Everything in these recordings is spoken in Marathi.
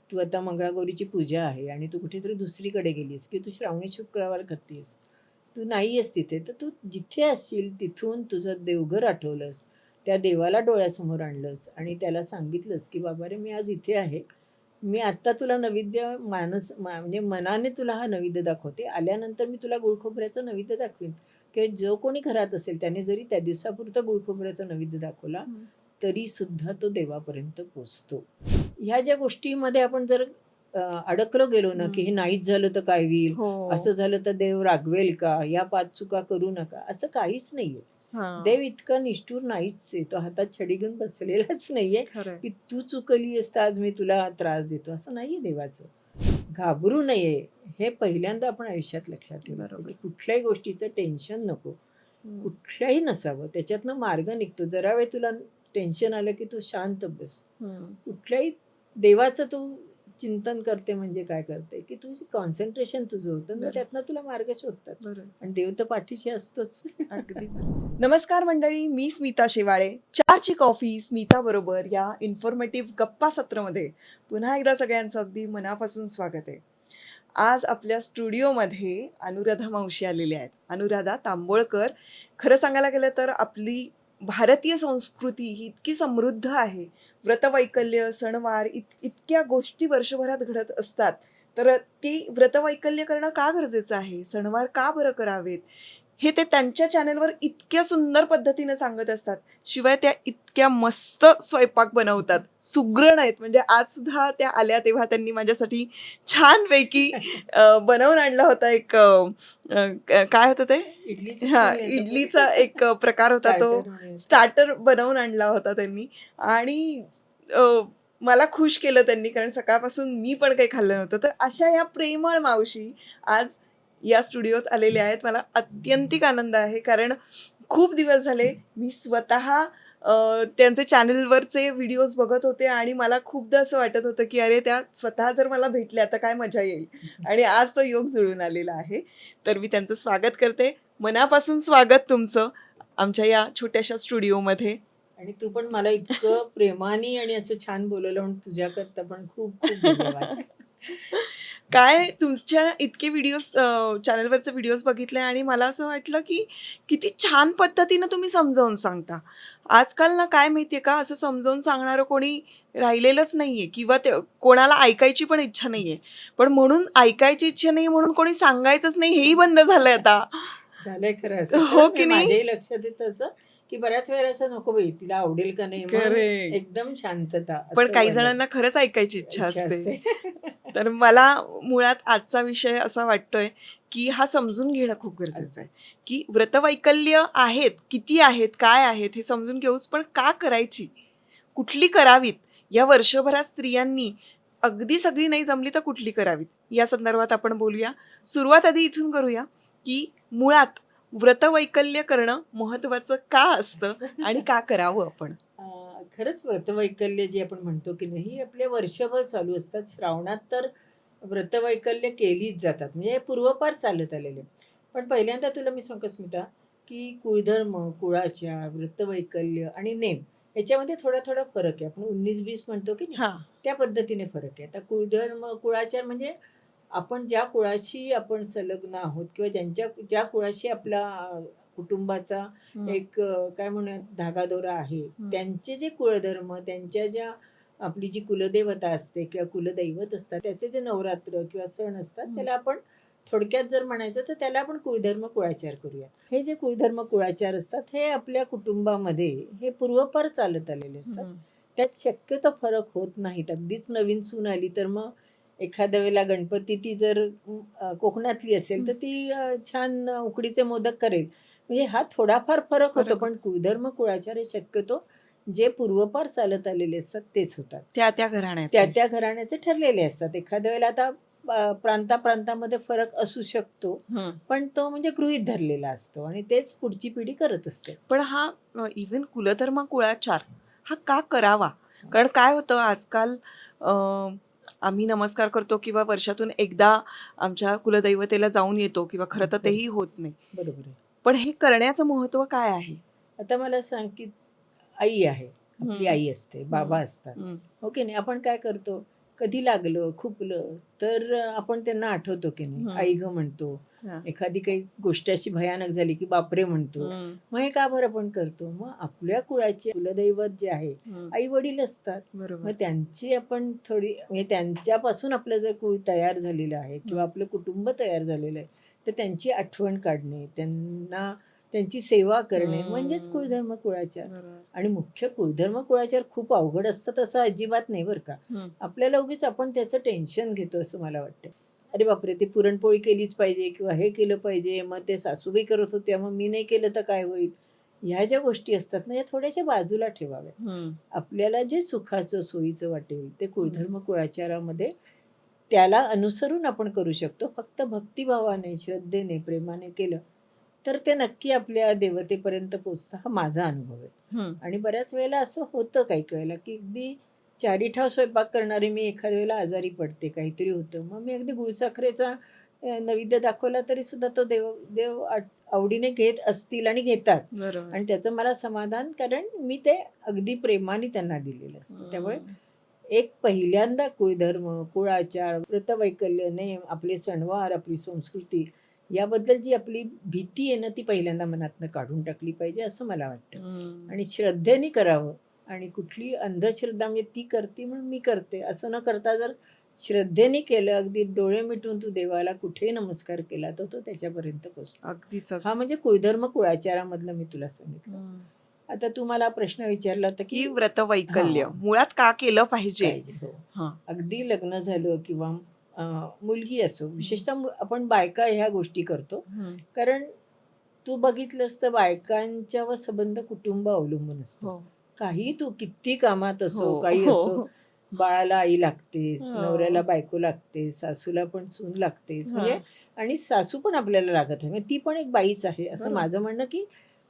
तू आता मंगळागौरीची पूजा आहे आणि तू कुठेतरी दुसरीकडे गेलीस की तू श्रावणी शुक्रवार करतेस, तू नाही आहेस तिथे, तर तू जिथे असशील तिथून तुझं देवघर आठवलंस, त्या देवाला डोळ्यासमोर आणलंस आणि त्याला सांगितलंस की बाबा रे मी आज इथे आहे, मी आत्ता तुला नैवेद्य म्हणजे मनाने तुला हा नैवेद्य दाखवते, आल्यानंतर मी तुला गुळखोबऱ्याचं नैवेद्य दाखवीन. किंवा जो कोणी घरात असेल त्याने जरी त्या दिवसापुरतं गुळखोबऱ्याचा नैवेद्य दाखवला तरी सुद्धा तो देवापर्यंत पोचतो. ह्या ज्या गोष्टीमध्ये आपण जर अडकलो गेलो ना की हे नाहीच झालं तर काय होईल, हो. असं झालं तर देव रागवेल का, या पाच चुका करू नका, असं काहीच नाहीये. हां. देव इतका निष्ठुर नाहीच आहे, तो हातात छडी घेऊन बसलेलाच नाहीये खरंय. की तू चुकली असता आज मी तुला त्रास देतो, असं नाहीये देवाचं. घाबरू नये हे पहिल्यांदा आपण आयुष्यात लक्षात ठेवलं बरोबर. पाहिजे. कुठल्याही गोष्टीचं टेन्शन नको, हं. कुठल्याही नसावं, त्याच्यातनं मार्ग निघतो. जरा वेळ तुला टेन्शन आलं की तू शांत बस. हं. कुठल्याही देवाचं तू चिंतन करते म्हणजे काय करते की तुझी कॉन्सन्ट्रेशन तुझं होतं, मग बरं. त्यातनं तुला मार्ग शोधतात बरं. आणि देव तर पाठीशी असतोच. अगदी बरं. नमस्कार मंडळी, मी स्मिता शेवाळे. चहाची कॉफी स्मिता बरोबर या इन्फॉर्मेटिव्ह गप्पा सत्रामध्ये पुन्हा एकदा सगळ्यांचं अगदी मनापासून स्वागत आहे. आज आपल्या स्टुडिओमध्ये अनुराधा मावशी आलेल्या आहेत. अनुराधा तांबोळकर. खरं सांगायला गेलं तर आपली भारतीय संस्कृती ही इतकी समृद्ध आहे. व्रतवैकल्य, सणवार इतक्या गोष्टी वर्षभरात घडत असतात. तर ती व्रतवैकल्य करणं का गरजेचं आहे? सणवार का बरं करावेत? हे ते त्यांच्या चॅनलवर इतक्या सुंदर पद्धतीने सांगत असतात. शिवाय त्या इतक्या मस्त स्वयंपाक बनवतात. सुगरण आहेत. म्हणजे आज सुद्धा त्या आल्या तेव्हा त्यांनी माझ्यासाठी छानपैकी बनवून आणला होता एक काय होतं ते? हां, इडलीचा एक प्रकार होता तो. स्टार्टर बनवून आणला होता त्यांनी आणि अ, मला खुश केलं त्यांनी, कारण सकाळपासून मी पण काही खाल्लं नव्हतं. तर अशा या प्रेमळ मावशी आज या स्टुडिओत आलेले आहेत. मला अत्यंतिक आनंद आहे, कारण खूप दिवस झाले मी स्वतः त्यांचे चॅनलवरचे व्हिडिओज बघत होते आणि मला खूपदा असं वाटत होतं की अरे त्या स्वतः जर मला भेटल्या तर काय मजा येईल. आणि आज तो योग जुळून आलेला आहे. तर मी त्यांचं स्वागत करते. मनापासून स्वागत तुमचं आमच्या या छोट्याशा स्टुडिओमध्ये. आणि तू पण मला इतकं प्रेमाने आणि असं छान बोलवलं म्हणून तुझ्याकरता पण खूप खूप धन्यवाद. काय तुमच्या इतके व्हिडिओज चॅनलवरचे व्हिडिओज बघितले आणि मला असं वाटलं की किती छान पद्धतीनं तुम्ही समजावून सांगता. आजकाल ना काय माहिती आहे का, असं समजावून सांगणारं कोणी राहिलेलंच नाही आहे किंवा ते कोणाला ऐकायची पण इच्छा नाही आहे. पण म्हणून ऐकायची इच्छा नाही म्हणून कोणी सांगायचंच नाही हेही बंद झालं आहे आता. झालंय खरं असं. हो खरंच की म्हणजे नाही? माझ्याही लक्षात येतं असं की बऱ्याच वेळेला असं नको बाई तिला आवडेल का नाही, म्हणून करेक्ट. एकदम शांतता पण असं काही बनलं. जणांना खरंच ऐकायची इच्छा इच्छा असते. असते. तर मला मुळात आजचा विषय असा वाटतोय की हा समजून घेणं खूप गरजेचं आहे की व्रतवैकल्य आहेत, किती आहेत, काय आहेत हे समजून घेऊच, पण का करायची, कुठली करावीत, या वर्षभरात स्त्रियांनी अगदी सगळी नाही जमली तर कुठली करावीत या संदर्भात आपण बोलूया. सुरुवात आधी इथून करूया की मुळात व्रतवैकल्य करणं महत्त्वाचं का असतं आणि का करावं आपण. खरंच व्रतवैकल्य जे आपण म्हणतो की नाही ही आपल्या वर्षभर चालू असतात. श्रावणात तर व्रतवैकल्य केलीच जातात, म्हणजे हे पूर्वपार चालत आलेले. पण पहिल्यांदा तुला मी सांगू स्मिता की कुळधर्म, कुळाचार, व्रतवैकल्य आणि नेम याच्यामध्ये थोडा थोडा फरक आहे. आपण 19-20 म्हणतो की नाही, हां. त्या पद्धतीने फरक आहे. आता कुळधर्म, कुळाचार म्हणजे आपण ज्या कुळाशी आपण संलग्न आहोत किंवा ज्या कुळाशी आपला कुटुंबाचा एक काय म्हणूया धागादोरा आहे, त्यांचे जे कुळधर्म, त्यांच्या ज्या आपली जी कुलदेवता असते किंवा कुलदैवत असतात, त्याचे जे नवरात्र किंवा सण असतात, त्याला आपण थोडक्यात जर म्हणायचं तर त्याला आपण कुळधर्म कुळाचार करूया. हे जे कुळधर्म कुळाचार असतात हे आपल्या कुटुंबामध्ये हे पूर्वपार चालत आलेले असतात. त्यात शक्यतो फरक होत नाहीत. अगदीच नवीन सून आली तर मग एखाद्या वेळेला गणपती ती जर कोकणातली असेल तर ती छान उकडीचे मोदक करेल. म्हणजे हा थोडाफार फरक होतो, पण कुळधर्म कुळाचार हे शक्यतो जे पूर्वपार चालत आलेले असतात तेच होतात. त्या त्या घराण्याचे. घराण्याचे ठरलेले असतात. एखाद्या वेळेला आता प्रांतामध्ये फरक असू शकतो, पण तो म्हणजे गृहीत धरलेला असतो आणि तेच पुढची पिढी करत असते. पण हा इव्हन कुलधर्म कुळाचार हा का करावा? कारण काय होतं आजकाल आम्ही नमस्कार करतो किंवा वर्षातून एकदा आमच्या कुलदैवतेला जाऊन येतो किंवा खरं तर तेही होत नाही. बरोबर आहे. पण हे करण्याचं महत्त्व काय आहे? आता मला सांग की आई आहे, आपली आई असते, बाबा असतात, हो की नाही. आपण काय करतो, कधी लागलं खुपलं तर आपण त्यांना आठवतो की नाही, आई ग म्हणतो. हा. एखादी काही गोष्ट अशी भयानक झाली की बापरे म्हणतो. मग हे का बरं आपण करतो? मग आपल्या कुळाचे कुलदैवत जे आहे आई वडील असतात. बरोबर. मग त्यांची आपण थोडी म्हणजे त्यांच्यापासून आपलं जर कुळ तयार झालेलं आहे किंवा आपलं कुटुंब तयार झालेलं आहे, तर त्यांची आठवण काढणे, त्यांना त्यांची सेवा करणे म्हणजेच कुळधर्म कुळाचार. बरोबर. आणि मुख्य कुळधर्म कुळाचार खूप अवघड असतात असं अजिबात नाही बरं का. आपल्याला उगीच आपण त्याचं टेन्शन घेतो असं मला वाटतं. अरे बापरे, ते पुरणपोळी केलीच पाहिजे किंवा हे केलं पाहिजे, मग ते सासूबाई करत होत्या मग मी नाही केलं तर काय होईल. ह्या ज्या गोष्टी असतात ना, या थोड्याशा बाजूला ठेवाव्या. आपल्याला जे सुखाचं सोयीचं वाटेल ते कुळधर्म कुळाचारामध्ये त्याला अनुसरून आपण करू शकतो. फक्त भक्तिभावाने, श्रद्धेने, प्रेमाने केलं तर ते नक्की आपल्या देवतेपर्यंत पोचतं, हा माझा अनुभव आहे. आणि बऱ्याच वेळेला असं होतं काही वेळेला की अगदी चारीठाव स्वयंपाक करणारी मी एखाद्या वेळेला आजारी पडते, काहीतरी होतं, मग मी अगदी गुळसाखरेचा नैवेद्य दाखवला तरी सुद्धा तो देव देव आवडीने घेत असतील आणि घेतात. बरोबर. आणि त्याचं मला समाधान, कारण मी ते अगदी प्रेमाने त्यांना दिलेलं असतं. त्यामुळे एक पहिल्यांदा कुळधर्म कुळाचार व्रतवैकल्य नेम आपले सणवार आपली संस्कृती याबद्दल जी आपली भीती आहे ना, ती पहिल्यांदा मनातनं काढून टाकली पाहिजे असं मला वाटतं. आणि श्रद्धेने करावं. आणि कुठली अंधश्रद्धा म्हणजे ती करते म्हणून मी करते असं न करता जर श्रद्धेने केलं, अगदी डोळे मिटून तू देवाला कुठेही नमस्कार केला तर तो त्याच्यापर्यंत पोचतो. अगदीच. हा म्हणजे कुळधर्म कुळाचारामधलं मी तुला सांगितलं. आता तू मला प्रश्न विचारला होता की की व्रतवैकल्य हा. मुळात का केलं पाहिजे? पाहिजे हो. हा. अगदी लग्न झालं किंवा मुलगी असो, विशेषतः आपण बायका ह्या गोष्टी करतो. कारण तू बघितलंस तर बायकांच्यावर संबंध कुटुंब अवलंबून असतं. हो. काही तू किती कामात असो, हो, काही हो. असो, बाळाला आई लागतेस, हो. नवऱ्याला बायको लागतेस, सासूला पण सून लागतेस. म्हणजे आणि सासू पण आपल्याला लागत आहे, म्हणजे ती पण एक बाईच आहे असं बरोबर. माझं म्हणणं, की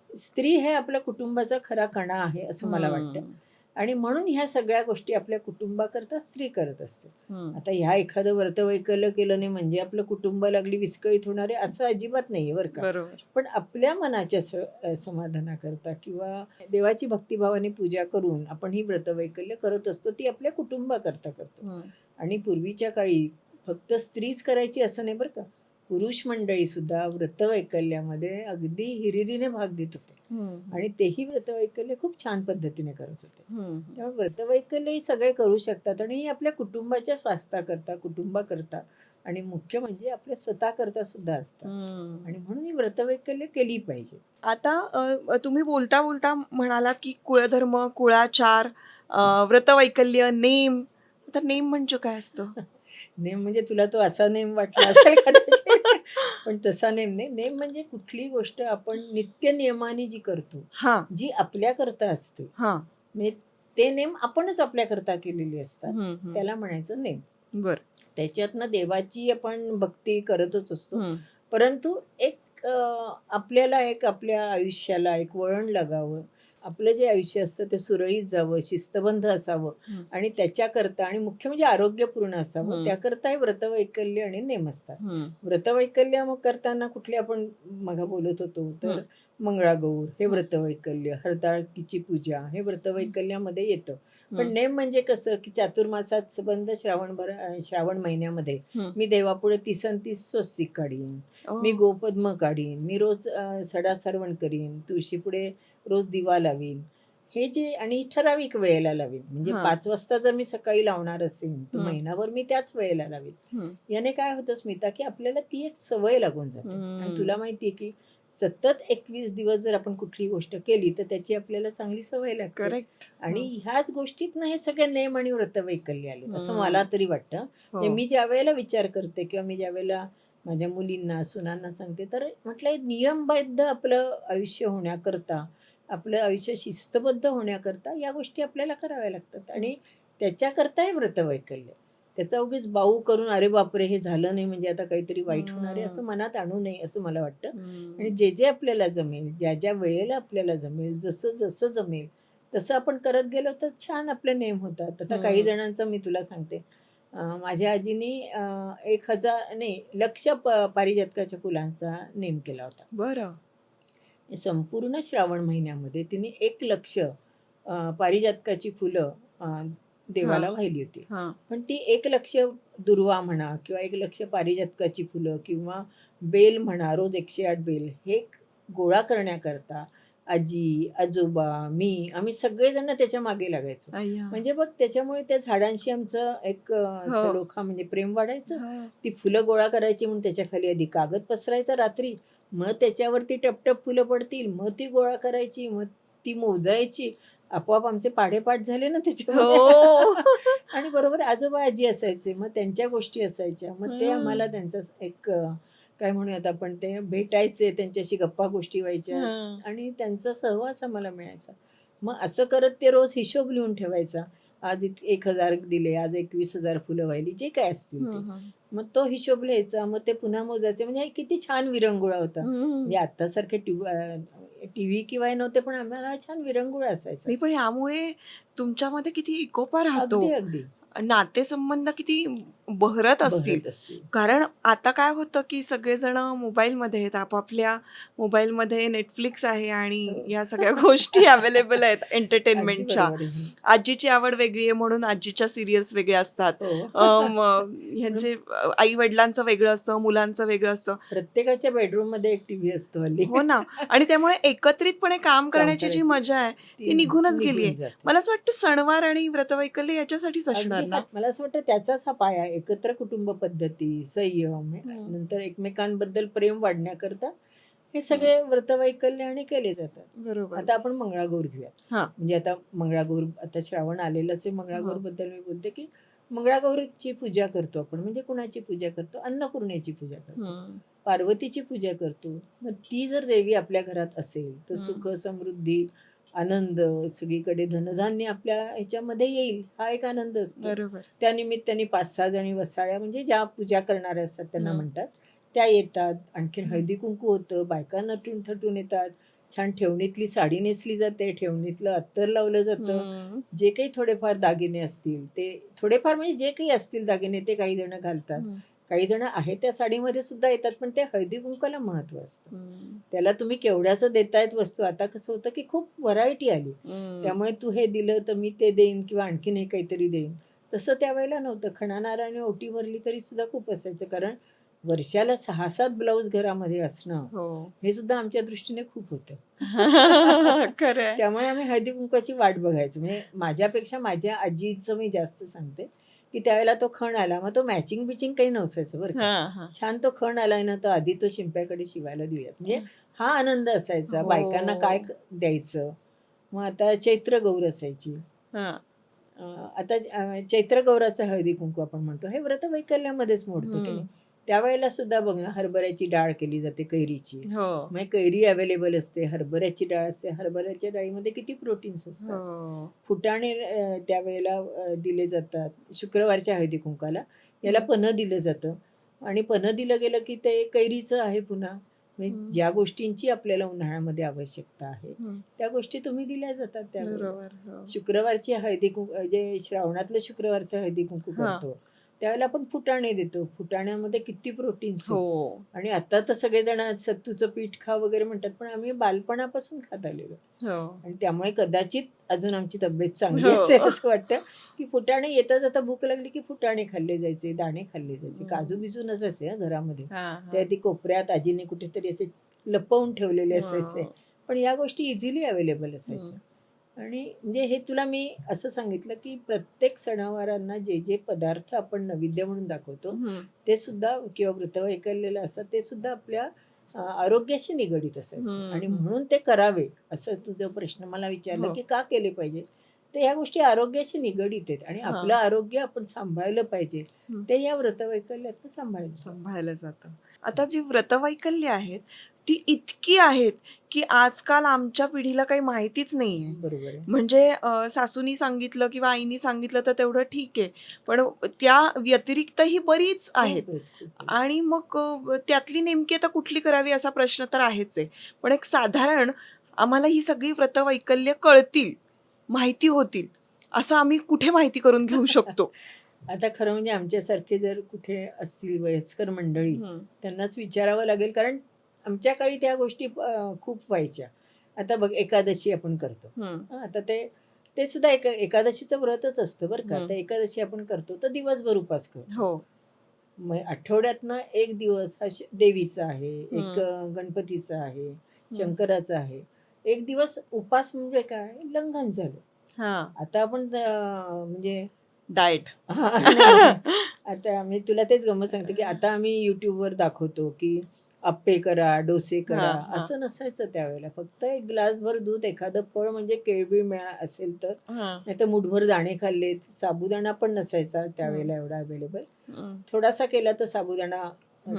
स्त्री हे आपल्या कुटुंबाचा खरा कणा आहे असं मला वाटतं. आणि म्हणून ह्या सगळ्या गोष्टी आपल्या कुटुंबाकरता स्त्री करत असते. आता ह्या एखादं व्रतवैकल्य केलं नाही म्हणजे आपलं कुटुंब लागली विस्कळीत होणार आहे असं अजिबात नाही बरं का. बरोबर. पण आपल्या मनाच्या समाधानाकरता किंवा देवाची भक्तिभावाने पूजा करून आपण ही व्रतवैकल्य करत असतो, ती आपल्या कुटुंबाकरता करतो. आणि पूर्वीच्या काळी फक्त स्त्रीच करायची असं नाही बरं का, पुरुष मंडळी सुद्धा व्रतवैकल्यामध्ये अगदी हिरिरीने भाग घेत होते. आणि तेही व्रतवैकल्य खूप छान पद्धतीने करत होते. त्यामुळे व्रतवैकल्य ही सगळे करू शकतात आणि ही आपल्या कुटुंबाच्या स्वास्थ्याकरता कुटुंबाकरता आणि मुख्य म्हणजे आपल्या स्वतःकरता सुद्धा असतात. आणि म्हणून ही व्रतवैकल्य केली पाहिजे. आता तुम्ही बोलता बोलता म्हणालात की कुळधर्म कुळाचार व्रतवैकल्य नेम. तर नेम म्हणजे काय असतं? नेम म्हणजे तुला तो असा नेम वाटला असेल कदाचित. पण तसा नेम नाही. नेम म्हणजे कुठली गोष्ट आपण नित्य नियमाने जी करतो, हा. जी आपल्याकरता असते, हा. म्हणजे ते नेम आपणच आपल्याकरता केलेली असतात, त्याला म्हणायचं नेम. बर. त्याच्यातनं देवाची आपण भक्ती करतच असतो. परंतु एक आपल्याला एक आपल्या आयुष्याला एक वळण लागावं, आपलं जे आयुष्य असतं ते सुरळीत जावं, शिस्तबद्ध असावं आणि त्याच्याकरता आणि मुख्य म्हणजे आरोग्यपूर्ण असावं, त्याकरता हे व्रतवैकल्य आणि नेम असतात. व्रतवैकल्य मग करताना कुठले आपण मग बोलत होतो तर मंगळागौर हे व्रतवैकल्य, हरताळकीची पूजा हे व्रतवैकल्यामध्ये येतं. पण नेम म्हणजे कसं की चातुर्मासात संबंध श्रावण महिन्यामध्ये मी देवापुढे 30 स्वस्तिक काढीन, मी गोपद्म काढीन, मी रोज सडा सरवण करीन, तुळशीपुढे रोज दिवा लावीन. हे जे आणि ठराविक वेळेला लावीन, म्हणजे 5 वाजता जर मी सकाळी लावणार असेल तर महिनाभर मी त्याच वेळेला लावीन. याने काय होतं स्मिता, की आपल्याला ती एक सवय लागून जाते. आणि तुला माहितीये की सतत 21 दिवस जर आपण कुठली गोष्ट केली तर त्याची आपल्याला चांगली सवय लागते. करेक्ट. आणि ह्याच गोष्टीतनं हे सगळे नेम आणि व्रतवैकल्य आले असं मला तरी वाटतं. मी ज्या वेळेला विचार करते किंवा मी ज्या वेळेला माझ्या मुलींना सुनांना सांगते तर म्हटलं नियमबद्ध आपलं आयुष्य होण्याकरता, आपलं आयुष्य शिस्तबद्ध होण्याकरता या गोष्टी आपल्याला कराव्या लागतात. आणि त्याच्याकरता हे व्रतवैकल्य. त्याचा उगीच बाऊ करून अरे बापरे हे झालं नाही म्हणजे आता काहीतरी वाईट होणार आहे असं मनात आणू नये असं मला वाटतं. आणि जे जे आपल्याला जमेल, ज्या ज्या वेळेला आपल्याला जमेल, जसं जसं जमेल तसं आपण करत गेलो तर छान आपले नेम होतात. आता काही जणांचं मी तुला सांगते, माझ्या आजीनी 1000 नाही लक्ष पारिजातकाच्या फुलांचा नेम केला होता. बरं. संपूर्ण श्रावण महिन्यामध्ये तिने 1 लक्ष पारिजातकाची फुलं देवाला वाहिली होती. हा. पण ती 1 लक्ष दुर्वा म्हणा किंवा 1 लक्ष पारिजातकाची फुलं किंवा बेल म्हणा, रोज 108 बेल हे गोळा करण्याकरता आजी, आजोबा, मी आम्ही सगळेजण त्याच्या मागे लागायचो. अय्या. म्हणजे बघ त्याच्यामुळे त्या झाडांशी आमचं एक हो. सलोखा म्हणजे प्रेम वाढायचं. हा. ती फुलं गोळा करायची म्हणून त्याच्या खाली आधी कागद पसरायचा रात्री, मग त्याच्यावरती टपटप फुलं पडतील, मग ती गोळा करायची, मग ती मोजायची. आपोआप आमचे पाढेपाठ झाले ना त्याच्यामध्ये. हो. आणि बरोबर आजोबा आजी असायचे, मग त्यांच्या गोष्टी असायच्या, मग ते आम्हाला त्यांचा एक काय म्हणूयात आपण ते भेटायचे, त्यांच्याशी गप्पा गोष्टी व्हायच्या हा. आणि त्यांचा सहवास आम्हाला मिळायचा. मग असं करत ते रोज हिशोब लिहून ठेवायचा. आज 1,000 दिले, आज 21,000 फुलं वाहिली, जे काय असतील ते. मग तो हिशोब लिहायचा, मग ते पुन्हा मोजायचे. म्हणजे किती छान विरंगुळा होता. म्हणजे आत्तासारखे टीव्ही किंवा हे नव्हते, पण आम्हाला छान विरंगुळा असायचा. नाही, पण यामुळे तुमच्यामध्ये किती एकोपा राहतो, अगदी अगदी नातेसंबंध किती बहरत असतील. बहरत असतील. कारण आता काय होतं की सगळेजण मोबाईलमध्ये आहेत, आपापल्या मोबाईलमध्ये नेटफ्लिक्स आहे आणि हो. या सगळ्या गोष्टी अवेलेबल आहेत अगदी एंटरटेनमेंटच्या. बरोबर आहे. आजीची आवड वेगळी आहे म्हणून आजीच्या सिरियल्स वेगळ्या असतात. हो. ह्यांचे आई वडिलांचं वेगळं असतं, मुलांचं वेगळं असतं. प्रत्येकाच्या बेडरूम मध्ये एक टीव्ही असतो हल्ली. हो ना. आणि त्यामुळे एकत्रितपणे काम करण्याची जी करायची. मजा आहे ती ती निघूनच निघून गेलीये. जाते. मला असं वाटतं सणवार आणि व्रतवैकल्य याच्यासाठीच असणार अगदी ना. मला असं वाटतं त्याचाच हा पाया आहे. एकत्र कुटुंब पद्धती, संयम, नंतर एकमेकांबद्दल प्रेम वाढण्याकरता हे सगळे व्रतवैकल्य आणि केले जातात. बरोबर. आता आपण मंगळागौर घेऊया. हा. म्हणजे आता मंगळागौर, आता श्रावण आलेलंच आहे. मंगळागौर बद्दल मी बोलते की मंगळागौरीची पूजा करतो आपण. म्हणजे कुणाची पूजा करतो? अन्नपूर्णेची पूजा करतो, पार्वतीची पूजा करतो. मग ती जर देवी आपल्या घरात असेल तर सुख, समृद्धी, आनंद, सगळीकडे धनधान्य आपल्या ह्याच्यामध्ये येईल, हा एक आनंद असतो. बरोबर. त्यानिमित्ताने 5-6 जणी वसाळ्या म्हणजे ज्या पूजा करणाऱ्या असतात त्यांना म्हणतात, त्या येतात. आणखीन हळदी कुंकू होतं, बायका नटून थटून येतात, छान ठेवणीतली साडी नेसली जाते, ठेवणीतलं अत्तर लावलं जातं. जे काही थोडेफार दागिने असतील ते थोडेफार म्हणजे जे काही असतील दागिने ते काही जण घालतात. काही जण आहे त्या साडीमध्ये सुद्धा येतात, पण ते हळदी कुंकाला महत्व असतं. त्याला तुम्ही केवढ्याचं देतायत वस्तू. आता कसं होतं की खूप व्हरायटी आली, त्यामुळे तू हे दिलं तर मी ते देईन किंवा आणखीन हे काहीतरी देईन. तसं त्यावेळेला नव्हतं. खणानाराने ओटी भरली तरी सुद्धा खूप असायचं, कारण वर्षाला 6-7 ब्लाऊज घरामध्ये असणं हे सुद्धा आमच्या दृष्टीने खूप होतं. खरंय. त्यामुळे आम्ही हळदी कुंकाची वाट बघायचो. म्हणजे माझ्यापेक्षा माझ्या आजीचं मी जास्त सांगते की त्यावेळेला तो खण आला, मग तो मॅचिंग बिचिंग काही नसायचं बरं का. छान तो खण आलाय ना, तर आधी तो शिंप्याकडे शिवायला देऊयात. म्हणजे हा आनंद असायचा. बायकांना काय द्यायचं. मग आता चैत्र गौर असायची. आता चैत्र गौराचं हळदी कुंकू आपण म्हणतो, हे व्रतवैकल्यामध्येच मोडतो की नाही. त्यावेळेला सुद्धा बघ ना, हरभऱ्याची डाळ केली जाते, कैरीची. म्हणजे कैरी अवेलेबल असते, हरभऱ्याची डाळ असते. हरभऱ्याच्या डाळीमध्ये किती प्रोटीन्स असतात. फुटाणे त्यावेळेला दिले जातात. शुक्रवारच्या हळदी कुंकाला याला पन्ह दिलं जातं आणि पन्ह दिलं गेलं की ते कैरीचं आहे पुन्हा. म्हणजे ज्या गोष्टींची आपल्याला उन्हाळ्यामध्ये आवश्यकता आहे त्या गोष्टी तुम्ही दिल्या जातात त्यावेळेला. शुक्रवारची हळदी कुंकू जे श्रावणातलं शुक्रवारचं हळदी कुंकू करतो त्यावेळेला आपण फुटाणे देतो. फुटाण्यामध्ये किती प्रोटीन्स आहेत. आणि आता तर सगळेजण सत्तूचं पीठ खा वगैरे म्हणतात, पण आम्ही बालपणापासून खात आलेलो आणि त्यामुळे कदाचित अजून आमची तब्येत चांगली असेल असं वाटतं की फुटाणे येता जाता भूक लागली की फुटाणे खाल्ले जायचे, दाणे खाल्ले जायचे. काजू बिजू नसायचे घरामध्ये, त्या ती कोपऱ्यात आजीने कुठेतरी असे लपवून ठेवलेले असायचे, पण या गोष्टी इझिली अवेलेबल असायच्या. आणि म्हणजे हे तुला मी असं सांगितलं की प्रत्येक सणावारांना जे जे पदार्थ आपण नैवेद्य म्हणून दाखवतो ते सुद्धा किंवा व्रतवैकल्यला असतात ते सुद्धा आपल्या आरोग्याशी निगडीत असायचं. आणि म्हणून ते करावे असं तुझा प्रश्न मला विचारला की का केले पाहिजे, तर या गोष्टी आरोग्याशी निगडीत आहेत आणि आपलं आरोग्य आपण सांभाळलं पाहिजे. ते या व्रतवैकल्यात सांभाळलं जातं. आता जी व्रतवैकल्य आहेत ती इतकी आहेत की आजकाल आमच्या पिढीला काही माहितीच नाहीये. बरोबर आहे. म्हणजे सासूनी सांगितलं किंवा आईनी सांगितलं तर तेवढं ठीक आहे, पण त्या व्यतिरिक्त ही बरीच आहेत. आणि मग त्यातली नेमकी आता कुठली करावी असा प्रश्न तर आहेच आहे. पण एक साधारण आम्हाला ही सगळी व्रतवैकल्य कळतील, माहिती होतील असं आम्ही कुठे माहिती करून घेऊ शकतो? आता खरं म्हणजे आमच्यासारखे जर कुठे असतील वयस्कर मंडळी त्यांनाच विचारावं लागेल, कारण आमच्या काळी त्या गोष्टी खूप व्हायच्या. आता बघ एकादशी आपण करतो. आता ते ते सुद्धा एकादशीचं व्रतच असतं बरं का. हम्म. तर एकादशी आपण करतो तर दिवसभर उपास करतो. हो. मग आठवड्यातनं एक दिवस हा देवीचा आहे, एक हम्म. गणपतीचा आहे, शंकराचा आहे. एक दिवस उपास म्हणजे काय, लंघन झालं. हा. आता आपण म्हणजे डाएट. हां, नाही. आता मी तुला तेच गंमत सांगते, की आता आम्ही YouTubeवर दाखवतो, की अप्पे करा, डोसे हा, करा. हा. असं नसायचं त्यावेळेला. फक्त एक ग्लासभर दूध, एखादं फळ म्हणजे केळबीळ असेल तर, हा. नाहीतर मूठभर दाणे खाल्लेत. साबुदाणा पण नसायचा त्यावेळेला एवढा अवेलेबल. थोडासा केला तर साबुदाणा,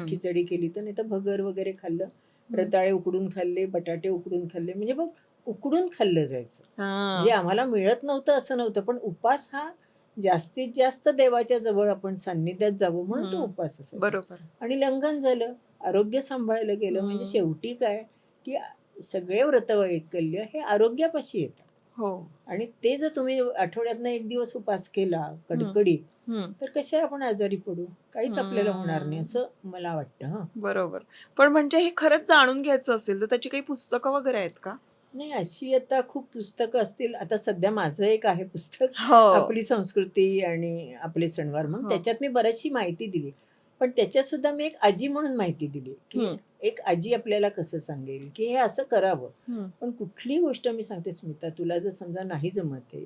खिचडी केली तर, नाही तर भगर वगैरे खाल्लं. रताळे उकडून खाल्ले, बटाटे उकडून खाल्ले. म्हणजे मग उकडून खाल्लं जायचं. म्हणजे आम्हाला मिळत नव्हतं असं नव्हतं, पण उपास हा जास्तीत जास्त देवाच्या जवळ आपण सान्निध्यात जावं म्हणून तो उपास असायचा. बरोबर. आणि लंघन झालं, आरोग्य सांभाळलं गेलं. म्हणजे शेवटी काय, की सगळे व्रतवैकल्य हे आरोग्यापाशी येतात. हो. आणि ते जर तुम्ही आठवड्यातनं एक दिवस उपास केला कडकडीत, तर कशा आपण आजारी पडू? काहीच आपल्याला होणार नाही असं मला वाटतं. हां. बरोबर. पण म्हणजे हे खरंच जाणून घ्यायचं असेल तर त्याची काही पुस्तकं वगैरे आहेत का? नाही, अशी आता खूप पुस्तकं असतील. आता सध्या माझं एक आहे पुस्तक, हो. आपली संस्कृती आणि आपले सणवार म्हणून. हो. त्याच्यात मी बरीचशी माहिती दिली. पण त्याच्यात सुद्धा मी एक आजी म्हणून माहिती दिली, की एक आजी आपल्याला कसं सांगेल, की हे असं करावं. पण कुठली गोष्ट मी सांगते स्मिता, तुला जर समजा नाही जमत आहे,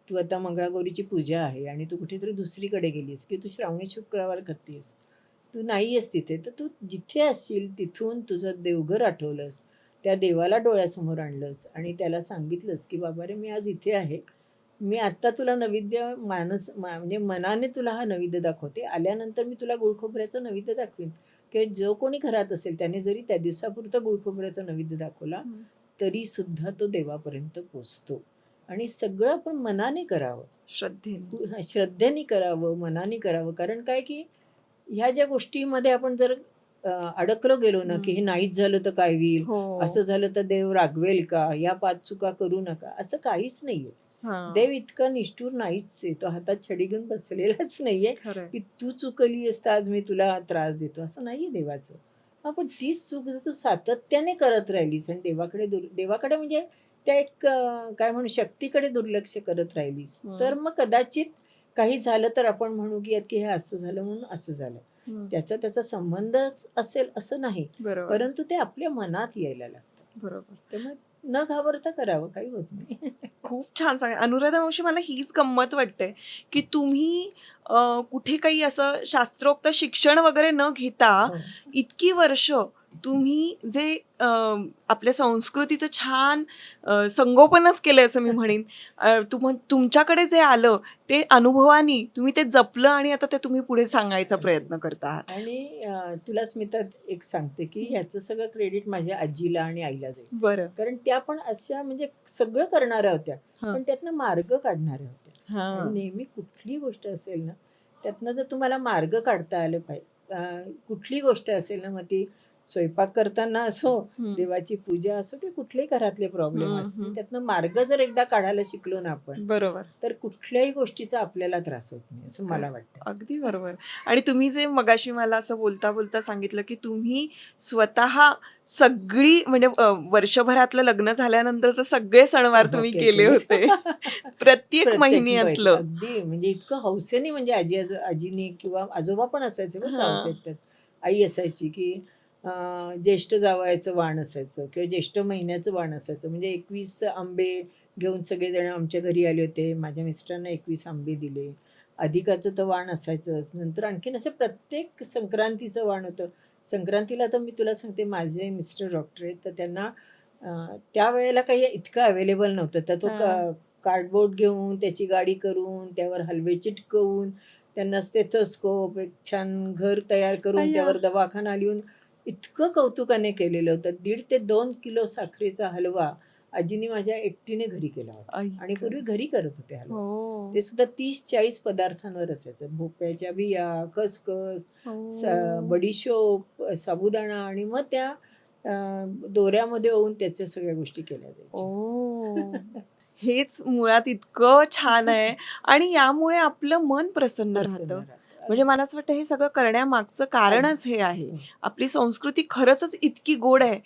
तू आता मंगळागौरीची पूजा आहे आणि तू कुठेतरी दुसरीकडे गेलीस, की तू श्रावणी शुक्रवार करतेस, तू नाही आहेस तिथे, तर तू जिथे असशील तिथून तुझं देवघर आठवलंस, त्या देवाला डोळ्यासमोर आणलंस आणि त्याला सांगितलंस, की बाबा रे, मी आज इथे आहे. मी आत्ता तुला नैवेद्य म्हणजे मनाने तुला हा नैवेद्य दाखवते. आल्यानंतर मी तुला गुळखोबऱ्याचा नैवेद्य दाखवीन. किंवा जो कोणी घरात असेल त्याने जरी त्या दिवसापुरतं गुळखोबऱ्याचा नैवेद्य दाखवला, तरी सुद्धा तो देवापर्यंत पोचतो. आणि सगळं आपण मनाने करावं. श्रद्धेने. श्रद्धेने करावं, मनाने करावं. कारण काय, की ह्या ज्या गोष्टीमध्ये आपण जर अडकलो गेलो ना, की हे नाहीच झालं तर काय होईल? हो. असं झालं तर देव रागवेल का? ह्या 5 चुका करू नका. असं काहीच नाहीये. देव इतका निष्ठुर नाहीच आहे. तो हातात छडी घेऊन बसलेलाच नाहीये, खरंय. की तू चुकलीस तर आज मी तुला त्रास देतो. असं नाहीये देवाचं. हां, पण तीच चूक जर तू सातत्याने करत राहिलीस आणि देवाकडे म्हणजे त्या एक काय म्हणू, शक्तीकडे दुर्लक्ष करत राहिलीस, तर मग कदाचित काही झालं तर आपण म्हणू की हे असं झालं म्हणून असं झालं. त्याचा संबंधच असेल असं नाही. बरोबर. परंतु ते आपल्या मनात यायला लागतं. बरोबर. त्यामुळे न घाबरता करावं, काही होत नाही. खूप छान सांग अनुराधा मावशी, मला हीच गंमत वाटते की तुम्ही कुठे काही असं शास्त्रोक्त शिक्षण वगैरे न घेता हो. इतकी वर्ष तुम्ही जे आपल्या संस्कृतीचं छान संगोपनच केलंय असं मी म्हणेन. तुमच्याकडे जे आलं ते अनुभवानी तुम्ही ते जपलं आणि आता ते तुम्ही पुढे सांगायचा प्रयत्न करता आहात. आणि तुला स्मिता एक सांगते, की ह्याचं सगळं क्रेडिट माझ्या आजीला आणि आईला जाईल. बरं. कारण त्या पण अशा म्हणजे सगळं करणाऱ्या होत्या, पण त्यातनं मार्ग काढणाऱ्या होत्या. आणि नेहमी कुठली गोष्ट असेल ना, त्यातनं जर तुम्हाला मार्ग काढता आलं पाहिजे. कुठली गोष्ट असेल ना, मग ती स्वयंपाक करताना असो, देवाची पूजा असो, की कुठलेही घरातले प्रॉब्लेम असतील, त्यातनं मार्ग जर एकदा काढायला शिकलो ना आपण, बरोबर, तर कुठल्याही गोष्टीचा आपल्याला त्रास होत नाही असं मला वाटतं. अगदी बरोबर. आणि तुम्ही जे मगाशी मला असं बोलता बोलता सांगितलं की तुम्ही स्वतः सगळी म्हणजे वर्षभरातलं लग्न झाल्यानंतरचं सगळे सणवार तुम्ही केले होते. प्रत्येक महिन्यातलं. अगदी म्हणजे इतकं हौसेने, म्हणजे आजीनी किंवा आजोबा पण असायचे बरं का हौसेत. त्यात आई असायची, की ज्येष्ठ जावयाचं वाण असायचं किंवा ज्येष्ठ महिन्याचं वाण असायचं. म्हणजे 21 आंबे घेऊन सगळेजण आमच्या घरी आले होते. माझ्या मिस्टरांना 21 आंबे दिले. अधिकाचं तर वाण असायचंच. नंतर आणखीन असं प्रत्येक संक्रांतीचं वाण होतं. संक्रांतीला तर मी तुला सांगते, माझे मिस्टर डॉक्टर आहेत, तर त्यांना त्यावेळेला काही इतकं अवेलेबल नव्हतं. तर तो कार्डबोर्ड घेऊन, त्याची गाडी करून, त्यावर हलवे चिटकवून, त्यांना स्टेथोस्कोप, एक छान घर तयार करून, त्यावर दवाखाना लिहून इतकं कौतुकाने केलेलं होतं. 1.5 ते 2 किलो साखरेचा हलवा आजीने माझ्या एकटीने घरी केला होता. आणि पूर्वी घरी करत होते हलवा. ते सुद्धा 30-40 पदार्थांवर असायचं. भोपळ्याच्या बिया, खसखस, बडीशोप, साबुदाणा, आणि मग त्या दोऱ्यामध्ये ओवून त्याच्या सगळ्या गोष्टी केल्या जायच्या. हेच मुळात इतकं छान आहे आणि यामुळे आपलं मन प्रसन्न राहतं. म्हणजे मला असं वाटतं हे सगळं करण्यामागचं कारणच हे आहे. आपली संस्कृती खरंच इतकी गोड आहे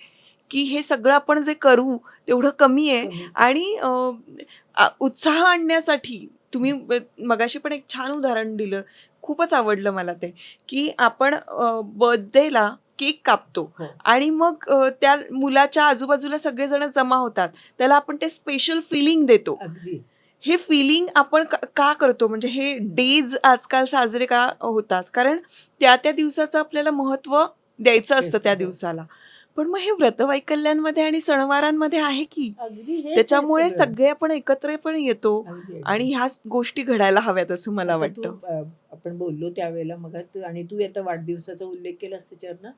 की हे सगळं आपण जे करू तेवढं कमी आहे. कमीच आहे. आणि उत्साह आणण्यासाठी तुम्ही मगाशी पण एक छान उदाहरण दिलं, खूपच आवडलं मला ते, की आपण बर्थडेला केक कापतो हो आणि मग त्या मुलाच्या आजूबाजूला सगळेजण जमा होतात, त्याला आपण ते स्पेशल फिलिंग देतो. अगदी हे फिलिंग आपण का करतो, म्हणजे हे डेज आजकाल साजरे का होतात, कारण त्या त्या दिवसाचं आपल्याला महत्त्व द्यायचं असतं त्या हो. दिवसाला. पण मग हे व्रतवैकल्यांमध्ये आणि सणवारांमध्ये आहे की अगदी हेच आहे त्याच्यामुळे सगळं. सगळे आपण एकत्र पण येतो अगदी आणि अगदी ह्या गोष्टी घडायला हव्यात असं मला आता तू वाटतं. आपण बोललो त्यावेळेला मग आणि तू आता वाढदिवसाचा उल्लेख केलास त्याच्यावर ना,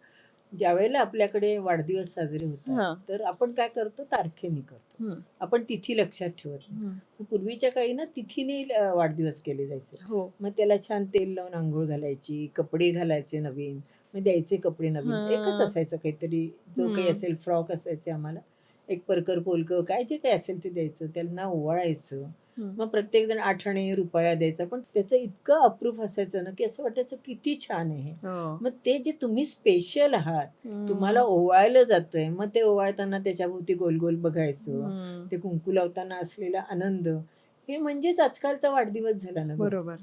ज्यावेळेला आपल्याकडे वाढदिवस साजरे होतात हां. तर आपण काय करतो, तारखेने करतो. हं. आपण तिथी लक्षात ठेवत नाही. हं. मग पूर्वीच्या काळी ना तिथीने वाढदिवस केले जायचे. हो. मग त्याला छान तेल लावून आंघोळ घालायची, कपडे घालायचे नवीन, मग द्यायचे कपडे नवीन. एकच हां. असायचं काहीतरी, जो काही हं. असेल फ्रॉक असायचे आम्हाला, एक परकर पोलकं काय जे काही असेल ते द्यायचं, त्यांना ओवाळायचं. हं. मग प्रत्येकजण आठणे रुपया द्यायचा, पण त्याचं इतकं अप्रूप असायचं ना, की असं वाटायचं किती छान आहे हे. हो. मग ते जे तुम्ही स्पेशल आहात, तुम्हाला हं. ओवाळलं जातंय, मग ते ओवाळताना त्याच्याभोवती गोल गोल बघायचं, हं. ते कुंकू लावताना असलेला आनंद, हे म्हणजेच आजकालचा वाढदिवस झाला ना गं. बरोबर.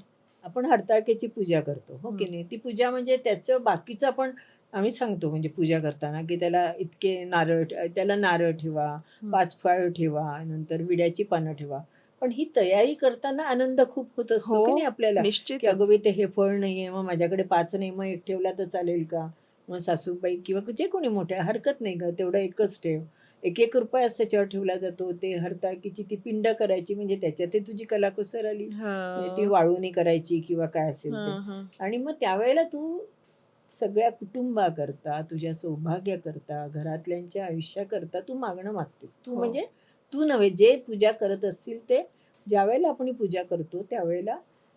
आपण हरताळकेची पूजा करतो, हो की हं. नाही? ती पूजा म्हणजे त्याचं बाकीचं आपण आम्ही सांगतो म्हणजे पूजा करताना, की त्याला इतके नारळ त्याला नारळ ठेवा, हं. 5 फळं ठेवा, नंतर विड्याची पानं ठेवा. पण ही तयारी करताना आनंद खूप होत असतो की हो, नाही आपल्याला, की अगं निश्चितच. बाई ते हे फळ नाहीये, मग माझ्याकडे 5 नाही, मग 1 ठेवला तर चालेल का? मग सासूबाई किंवा जे कोणी मोठे, हरकत नाही गं, तेवढं एकच ठेव. ₹1-1 रुपयाच त्याच्यावर ठेवला जातो. ते हरताळकीची ती पिंड करायची, म्हणजे त्याच्यातही तुझी कलाकुसर आली. म्हणजे ती हां. वाळवणी करायची किंवा काय असेल ते. हां, हां. आणि मग त्यावेळेला तू सगळ्या कुटुंबाकरता, तुझ्या सौभाग्याकरता, घरातल्यांच्या आयुष्याकरता तू मागणं मागतेस. तू हो. म्हणजे तू नव्हे, जे पूजा करत असतील ते, ज्यावेळेला आपण ही पूजा करतो त्यावेळेला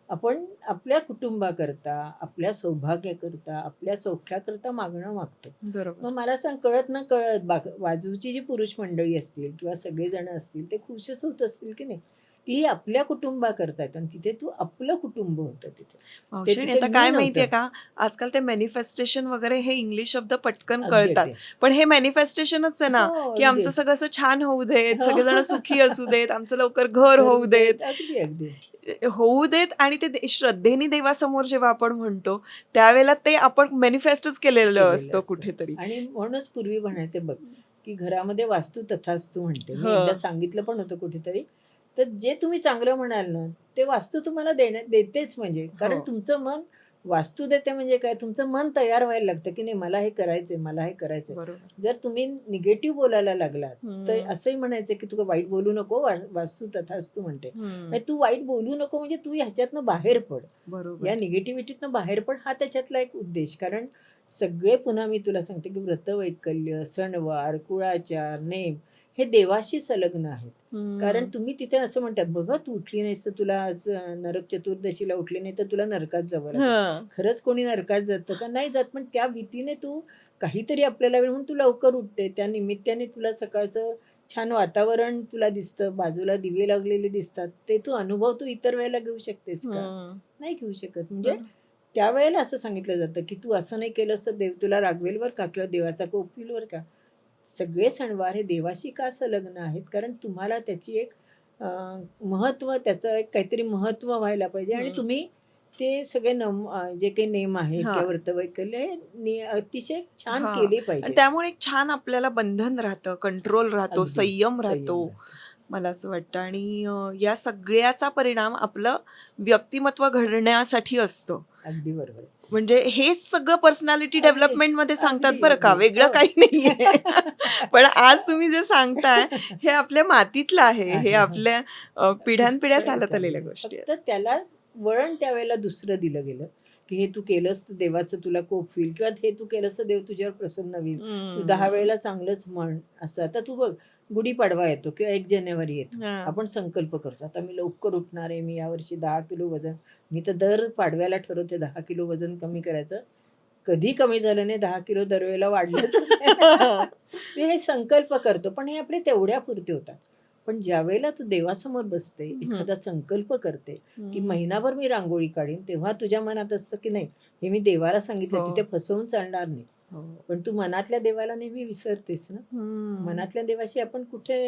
आपण आपल्या कुटुंबाकरता, आपल्या सौभाग्याकरता, आपल्या सौख्याकरता मागणं मागतो. बरोबर. मग मला सांग, कळत न कळत बाजूची जी पुरुष मंडळी असतील किंवा सगळेजण असतील ते खुशच होत असतील की नाही, की ही आपल्या कुटुंबाकरता आहेत आणि तिथे तू आपलं कुटुंब होतं तिथे. ते मावशी तिथे आता मी काय माहितीये नव्हतं. का, आजकाल ते मॅनिफेस्टेशन वगैरे हे इंग्लिश शब्द पटकन अगदी, कळतात, अगदी. पण हे मॅनिफेस्टेशनच आहे ना, हो, की अगदी. आमचं सगळं असं छान होऊ देत, हो. सगळेजण सुखी असू देत, आमचं लवकर घर करू होऊ देत, देत. अगदी, अगदी. होऊ देत. आणि ते श्रद्धेने देवासमोर जेव्हा आपण म्हणतो त्यावेळेला ते आपण मॅनिफेस्टच केलेलं केलेलं असतं असतं. कुठेतरी. आणि म्हणूनच पूर्वी म्हणायचे बघ, की घरामध्ये वास्तू तथास्तु म्हणते. मी एकदा हं. सांगितलं पण होतं कुठेतरी. तर जे तुम्ही चांगलं म्हणाल ना, ते वास्तू तुम्हाला देतेच म्हणजे. हो. कारण तुमचं मन वास्तू देते म्हणजे काय? तुमचं मन तयार व्हायला लागतं, की नाही मला हे करायचंय, मला हे करायचंय. बरोबर. जर तुम्ही निगेटिव्ह बोलायला लागलात, तर हं. असंही म्हणायचं, की "तू वाईट बोलू नको, वास्तू तथास्तु म्हणते." हं. म्हणजे तू वाईट बोलू नको म्हणजे तू ह्याच्यातनं बाहेर पड. बरोबर. या निगेटिव्हिटीतनं बाहेर पड, हा त्याच्यातला एक उद्देश. कारण सगळे पुन्हा मी तुला सांगते, की व्रतवैकल्य, सणवार, कुळाचार, नेम हे देवाशी संलग्न आहेत. कारण हं. तुम्ही तिथे असं म्हणतात, "बघा तू उठली नाहीस तर तुला आज नरक चतुर्दशीला उठली नाही तर तुला नरकात जावं लागेल." हं. खरंच कोणी नरकात जातं का? नाही जात. पण त्या भीतीने तू काहीतरी आपल्याला वेळ म्हणून तू लवकर उठते. त्या निमित्ताने तुला सकाळचं छान वातावरण तुला दिसतं, बाजूला दिवे लागलेले दिसतात. ते तू अनुभव तू इतर वेळेला घेऊ शकतेस का? हं. नाही घेऊ शकत. म्हणजे बरं. त्यावेळेला असं सांगितलं जातं, की "तू असं नाही केलंस तर देव तुला रागवेल बरं का किंवा देवाचा कोप होईल बरं का." सगळे सणवार हे देवाशी का संलग्न आहेत? कारण तुम्हाला त्याची एक महत्त्व, त्याचं एक काहीतरी महत्त्व व्हायला पाहिजे आणि हं. तुम्ही ते सगळे जे काही नेम आहेत हां. किंवा व्रतवैकल्य हे अतिशय छान हां. केले आणि पाहिजेत. त्यामुळे एक छान आपल्याला बंधन राहतं, कंट्रोल राहतो, अगदी संयम राहतो, संयम राहतो. मला असं वाटतं. आणि या सगळ्याचा परिणाम आपलं व्यक्तिमत्व घडण्यासाठी असतं. अगदी बरोबर आहे. म्हणजे हेच सगळं पर्सनॅलिटी अगदी, डेव्हलपमेंटमध्ये सांगतात अगदी, बरं का, अगदी. वेगळं हो. काही नाहीये. पण आज तुम्ही जे सांगताय हे आपल्या मातीतलं आहे, हे आहे. हो. आपल्या पिढ्यानपिढ्या चालत आलेल्या चाललेलं. गोष्टी आहेत. फक्त त्याला वळण त्यावेळेला दुसरं दिलं गेलं, की हे तू केलंस तर देवाचं तुला कोप होईल किंवा हे तू केलंस तर देव तुझ्यावर प्रसन्न होईल. तू 10 हम्म. वेळेला चांगलंच म्हण असं. आता तू बघ, गुढीपाडवा येतो किंवा 1 जानेवारी येतो. हां. आपण संकल्प करतो. आता मी लवकर उठणार आहे, मी यावर्षी 10 किलो वजन, मी तर दर पाडव्याला ठरवते 10 किलो वजन कमी करायचं. कधी कमी झालं नाही, 10 किलो दरवेळेला वाढलंच आहे. मी हे संकल्प करतो, पण हे आपले तेवढ्यापुरते होतात. पण ज्यावेळेला तू देवासमोर बसते, हम्म. एखादा संकल्प करते, की हम्म. महिनाभर मी रांगोळी काढीन, तेव्हा तुझ्या मनात असतं की नाही, हे मी देवाला सांगितलं, हो. तिथे फसवून चालणार नाही. हो. पण तू मनातल्या देवाला नेहमी विसरतेस ना. मनातल्या देवाशी आपण कुठे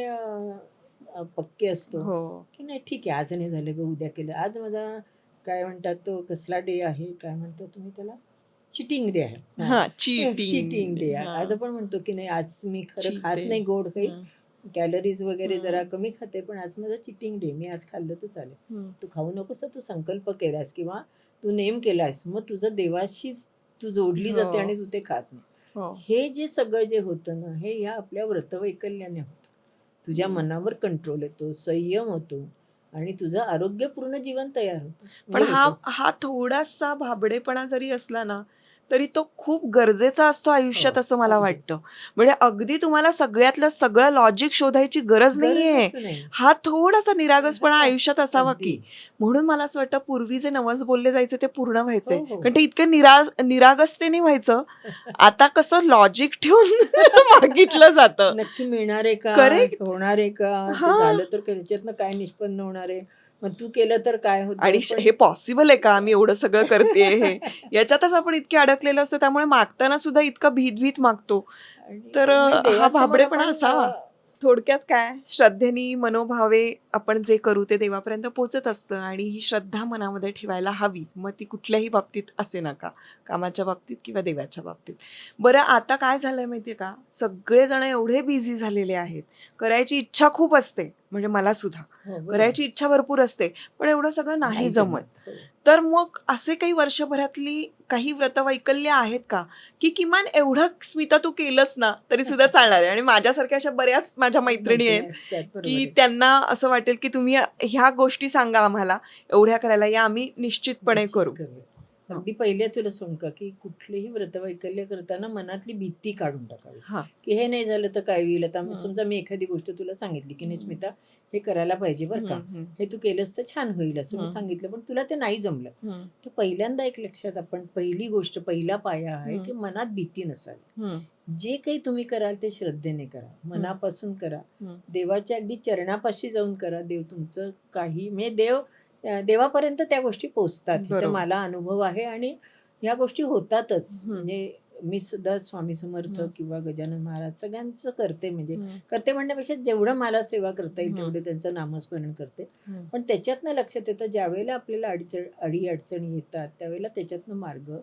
पक्के असतो हो. की नाही ठीक आहे, आज नाही झालं ग, उद्या केलं. आज माझा काय म्हणतात तो कसला डे आहे, काय म्हणतो तुम्ही त्याला, चिटिंग डे आहे. हा, चिटिंग डे आहे. हा. आज आपण म्हणतो की नाही, आज मी खरं Cheat खात day. नाही गोड काही, हं. कॅलरीज वगैरे जरा हं. कमी खाते, पण आज माझा चिटिंग डे, मी आज खाल्लं तर चालेल. हं. तू खाऊ नकोस हं, तू संकल्प केलास किंवा तू नेम केलास, मग तुझं देवाशीच तू जोडली जाते हो. आणि तू ते खात नाही. हो. हे जे सगळं जे होतं ना, हे ह्या आपल्या व्रतवैकल्याने होतं. तुझ्या मनावर कंट्रोल येतो, संयम होतो आणि तुझं आरोग्यपूर्ण जीवन तयार होतं. पण हे हा होतं. हा थोडासा भाबडेपणा जरी असला ना, तरी तो खूप गरजेचा असतो आयुष्यात, हो, असं मला अगदी. वाटतं. म्हणजे अगदी तुम्हाला सगळ्यातलं सगळं लॉजिक शोधायची गरज नाहीये. गरजच नाही. हा थोडासा निरागसपणा हा, आयुष्यात असावा अगदी. की. म्हणून मला असं वाटतं पूर्वी जे नवस बोलले जायचे ते पूर्ण व्हायचे. हो, हो. कारण ते इतकं निरागसतेने व्हायचं. आता कसं लॉजिक ठेवून मागितलं जातं. नक्की मिळणार आहे का, करेक्ट. होणार आहे का, ते हा. झालं तर त्याच्यातनं काय निष्पन्न होणार आहे, मग तू केलं तर काय आणि होतं. हे पॉसिबल आहे का, मी एवढं सगळं करते हे, याच्यातच आपण इतके अडकलेलो असतो. त्यामुळे मागताना सुद्धा इतकं भीत मागतो. तर म्हणजे हा देवासमोर भाबडेपणा आपण असावा. थोडक्यात काय, श्रद्धेनी मनोभावे आपण जे करू ते देवापर्यंत पोहोचत असतं आणि ही श्रद्धा मनामध्ये ठेवायला हवी. मग ती कुठल्याही बाबतीत असे नका, कामाच्या बाबतीत किंवा देवाच्या बाबतीत. बरं, आता काय झालंय माहितीये का, सगळेजण एवढे बिझी झालेले आहेत. करायची इच्छा खूप असते, म्हणजे मला सुद्धा हो, बरोबर. करायची इच्छा भरपूर असते, पण एवढं सगळं नाही जमत. हो. तर मग असे काही वर्षभरातली काही व्रतवैकल्य आहेत का, की किमान एवढं स्मिता तू केलंस ना तरी सुद्धा चालणार आहे. आणि माझ्यासारख्या अशा बऱ्याच माझ्या मैत्रिणी आहेत असतात, बरोबर की आहे. त्यांना असं वाटेल की तुम्ही ह्या गोष्टी सांगा आम्हाला, एवढ्या करायला या, आम्ही निश्चितपणे निश्चित करू. करूया. अगदी पहिले तुला सांगू का, की कुठलेही व्रतवैकल्य करताना मनातली भीती काढून टाकावी, हा. की हे नाही झालं तर काय होईल. आता हं. समजा मी एखादी गोष्ट तुला सांगितली की नाही स्मिता, हे करायला पाहिजे बरं का, हे तू केलंस तर छान होईल असं मी सांगितलं, पण तुला ते नाही जमलं. तर पहिल्यांदा एक लक्षात, आपण पहिली गोष्ट, पहिला पाया आहे की मनात भीती नसावी. जे काही तुम्ही कराल ते श्रद्धेने करा, मनापासून करा, देवाच्या अगदी चरणापाशी जाऊन करा. देव तुमचं काही, म्हणजे देवापर्यंत त्या गोष्टी पोचतात, ह्याचा बरोबर. मला अनुभव आहे आणि ह्या गोष्टी होतातच. हम्म. म्हणजे मी सुद्धा स्वामी समर्थ किंवा गजानन महाराज सगळ्यांचं करते, म्हणजे करते म्हणण्यापेक्षा जेवढं मला सेवा करता येईल तेवढे त्यांचं नामस्मरण करते. पण त्याच्यातनं लक्षात येतं, ज्या वेळेला आपल्याला अडी अडचणी येतात त्यावेळेला त्याच्यातनं मार्ग